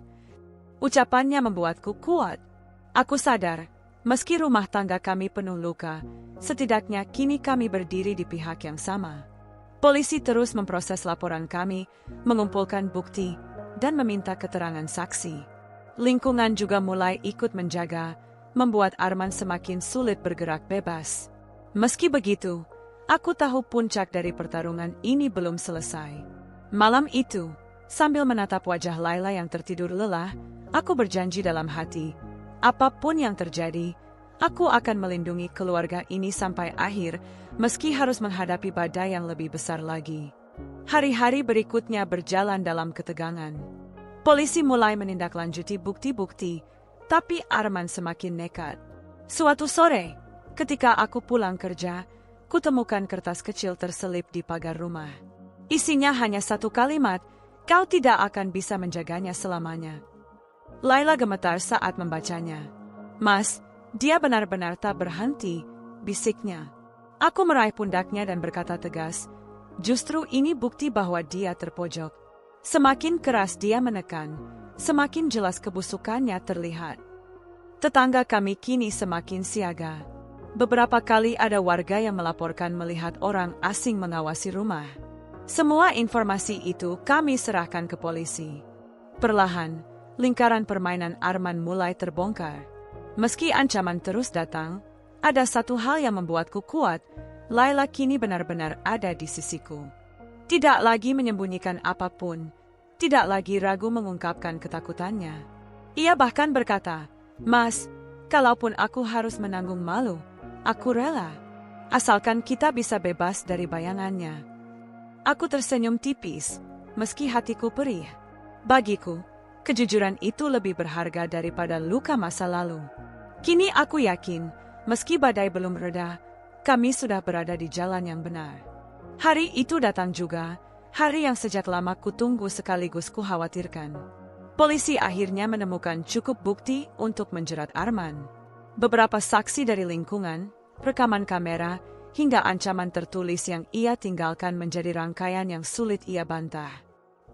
Ucapannya membuatku kuat. Aku sadar, meski rumah tangga kami penuh luka, setidaknya kini kami berdiri di pihak yang sama. Polisi terus memproses laporan kami, mengumpulkan bukti, dan meminta keterangan saksi. Lingkungan juga mulai ikut menjaga, membuat Arman semakin sulit bergerak bebas. Meski begitu, aku tahu puncak dari pertarungan ini belum selesai. Malam itu, sambil menatap wajah Laila yang tertidur lelah, aku berjanji dalam hati, apapun yang terjadi, aku akan melindungi keluarga ini sampai akhir, meski harus menghadapi badai yang lebih besar lagi. Hari-hari berikutnya berjalan dalam ketegangan. Polisi mulai menindaklanjuti bukti-bukti, tapi Arman semakin nekat. Suatu sore, ketika aku pulang kerja, kutemukan kertas kecil terselip di pagar rumah. Isinya hanya satu kalimat, kau tidak akan bisa menjaganya selamanya. Laila gemetar saat membacanya. Mas, dia benar-benar tak berhenti, bisiknya. Aku meraih pundaknya dan berkata tegas, justru ini bukti bahwa dia terpojok. Semakin keras dia menekan, semakin jelas kebusukannya terlihat. Tetangga kami kini semakin siaga. Beberapa kali ada warga yang melaporkan melihat orang asing mengawasi rumah. Semua informasi itu kami serahkan ke polisi. Perlahan, lingkaran permainan Arman mulai terbongkar. Meski ancaman terus datang, ada satu hal yang membuatku kuat, Laila kini benar-benar ada di sisiku. Tidak lagi menyembunyikan apapun, tidak lagi ragu mengungkapkan ketakutannya. Ia bahkan berkata, Mas, kalaupun aku harus menanggung malu, aku rela. Asalkan kita bisa bebas dari bayangannya. Aku tersenyum tipis, meski hatiku perih. Bagiku, kejujuran itu lebih berharga daripada luka masa lalu. Kini aku yakin, meski badai belum reda, kami sudah berada di jalan yang benar. Hari itu datang juga, hari yang sejak lama kutunggu sekaligus kukhawatirkan. Polisi akhirnya menemukan cukup bukti untuk menjerat Arman. Beberapa saksi dari lingkungan, rekaman kamera, hingga ancaman tertulis yang ia tinggalkan menjadi rangkaian yang sulit ia bantah.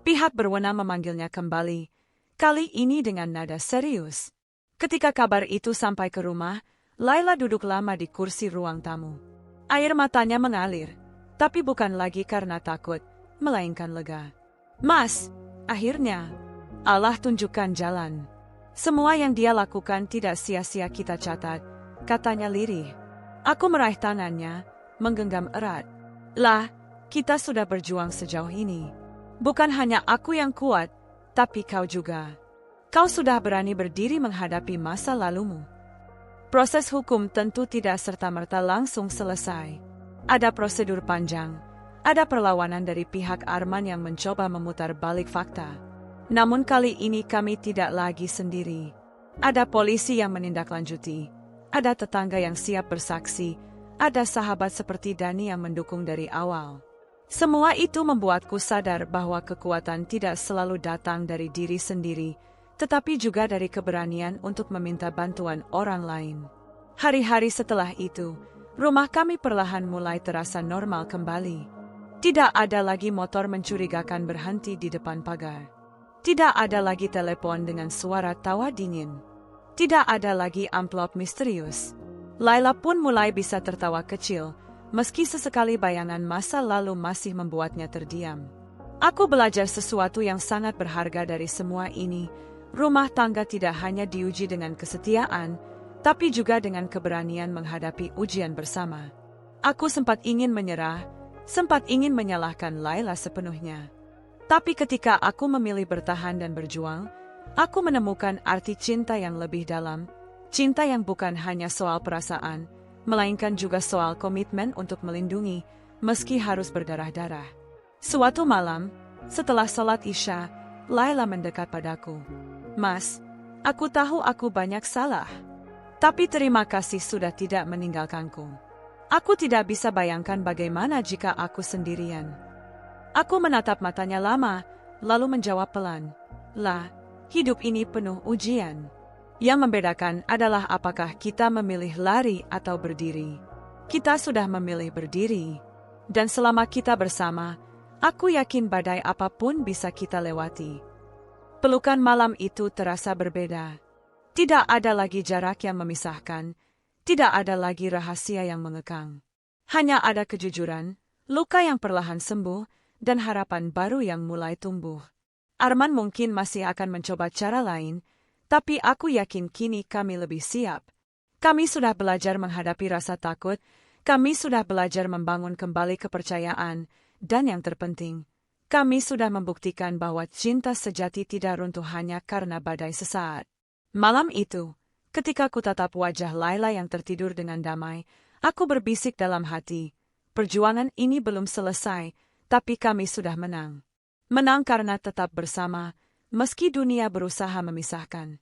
Pihak berwenang memanggilnya kembali, kali ini dengan nada serius. Ketika kabar itu sampai ke rumah, Laila duduk lama di kursi ruang tamu. Air matanya mengalir, tapi bukan lagi karena takut, melainkan lega. Mas, akhirnya, Allah tunjukkan jalan. Semua yang dia lakukan tidak sia-sia kita catat, katanya lirih. Aku meraih tangannya, menggenggam erat. Lah, kita sudah berjuang sejauh ini. Bukan hanya aku yang kuat, tapi kau juga. Kau sudah berani berdiri menghadapi masa lalumu. Proses hukum tentu tidak serta-merta langsung selesai. Ada prosedur panjang, ada perlawanan dari pihak Arman yang mencoba memutar balik fakta. Namun kali ini kami tidak lagi sendiri. Ada polisi yang menindaklanjuti, ada tetangga yang siap bersaksi, ada sahabat seperti Dani yang mendukung dari awal. Semua itu membuatku sadar bahwa kekuatan tidak selalu datang dari diri sendiri, tetapi juga dari keberanian untuk meminta bantuan orang lain. Hari-hari setelah itu, rumah kami perlahan mulai terasa normal kembali. Tidak ada lagi motor mencurigakan berhenti di depan pagar. Tidak ada lagi telepon dengan suara tawa dingin. Tidak ada lagi amplop misterius. Laila pun mulai bisa tertawa kecil, meski sesekali bayangan masa lalu masih membuatnya terdiam. Aku belajar sesuatu yang sangat berharga dari semua ini. Rumah tangga tidak hanya diuji dengan kesetiaan, tapi juga dengan keberanian menghadapi ujian bersama. Aku sempat ingin menyerah, sempat ingin menyalahkan Laila sepenuhnya. Tapi ketika aku memilih bertahan dan berjuang, aku menemukan arti cinta yang lebih dalam, cinta yang bukan hanya soal perasaan, melainkan juga soal komitmen untuk melindungi, meski harus berdarah-darah. Suatu malam, setelah sholat Isya, Laila mendekat padaku. "Mas, aku tahu aku banyak salah. Tapi terima kasih sudah tidak meninggalkanku. Aku tidak bisa bayangkan bagaimana jika aku sendirian." Aku menatap matanya lama, lalu menjawab pelan, "Lah, hidup ini penuh ujian. Yang membedakan adalah apakah kita memilih lari atau berdiri. Kita sudah memilih berdiri. Dan selama kita bersama, aku yakin badai apapun bisa kita lewati." Pelukan malam itu terasa berbeda. Tidak ada lagi jarak yang memisahkan. Tidak ada lagi rahasia yang mengekang. Hanya ada kejujuran, luka yang perlahan sembuh, dan harapan baru yang mulai tumbuh. Arman mungkin masih akan mencoba cara lain, tapi aku yakin kini kami lebih siap. Kami sudah belajar menghadapi rasa takut, kami sudah belajar membangun kembali kepercayaan, dan yang terpenting, kami sudah membuktikan bahwa cinta sejati tidak runtuh hanya karena badai sesaat. Malam itu, ketika ku tatap wajah Laila yang tertidur dengan damai, aku berbisik dalam hati, perjuangan ini belum selesai, tapi kami sudah menang. Menang karena tetap bersama, meski dunia berusaha memisahkan.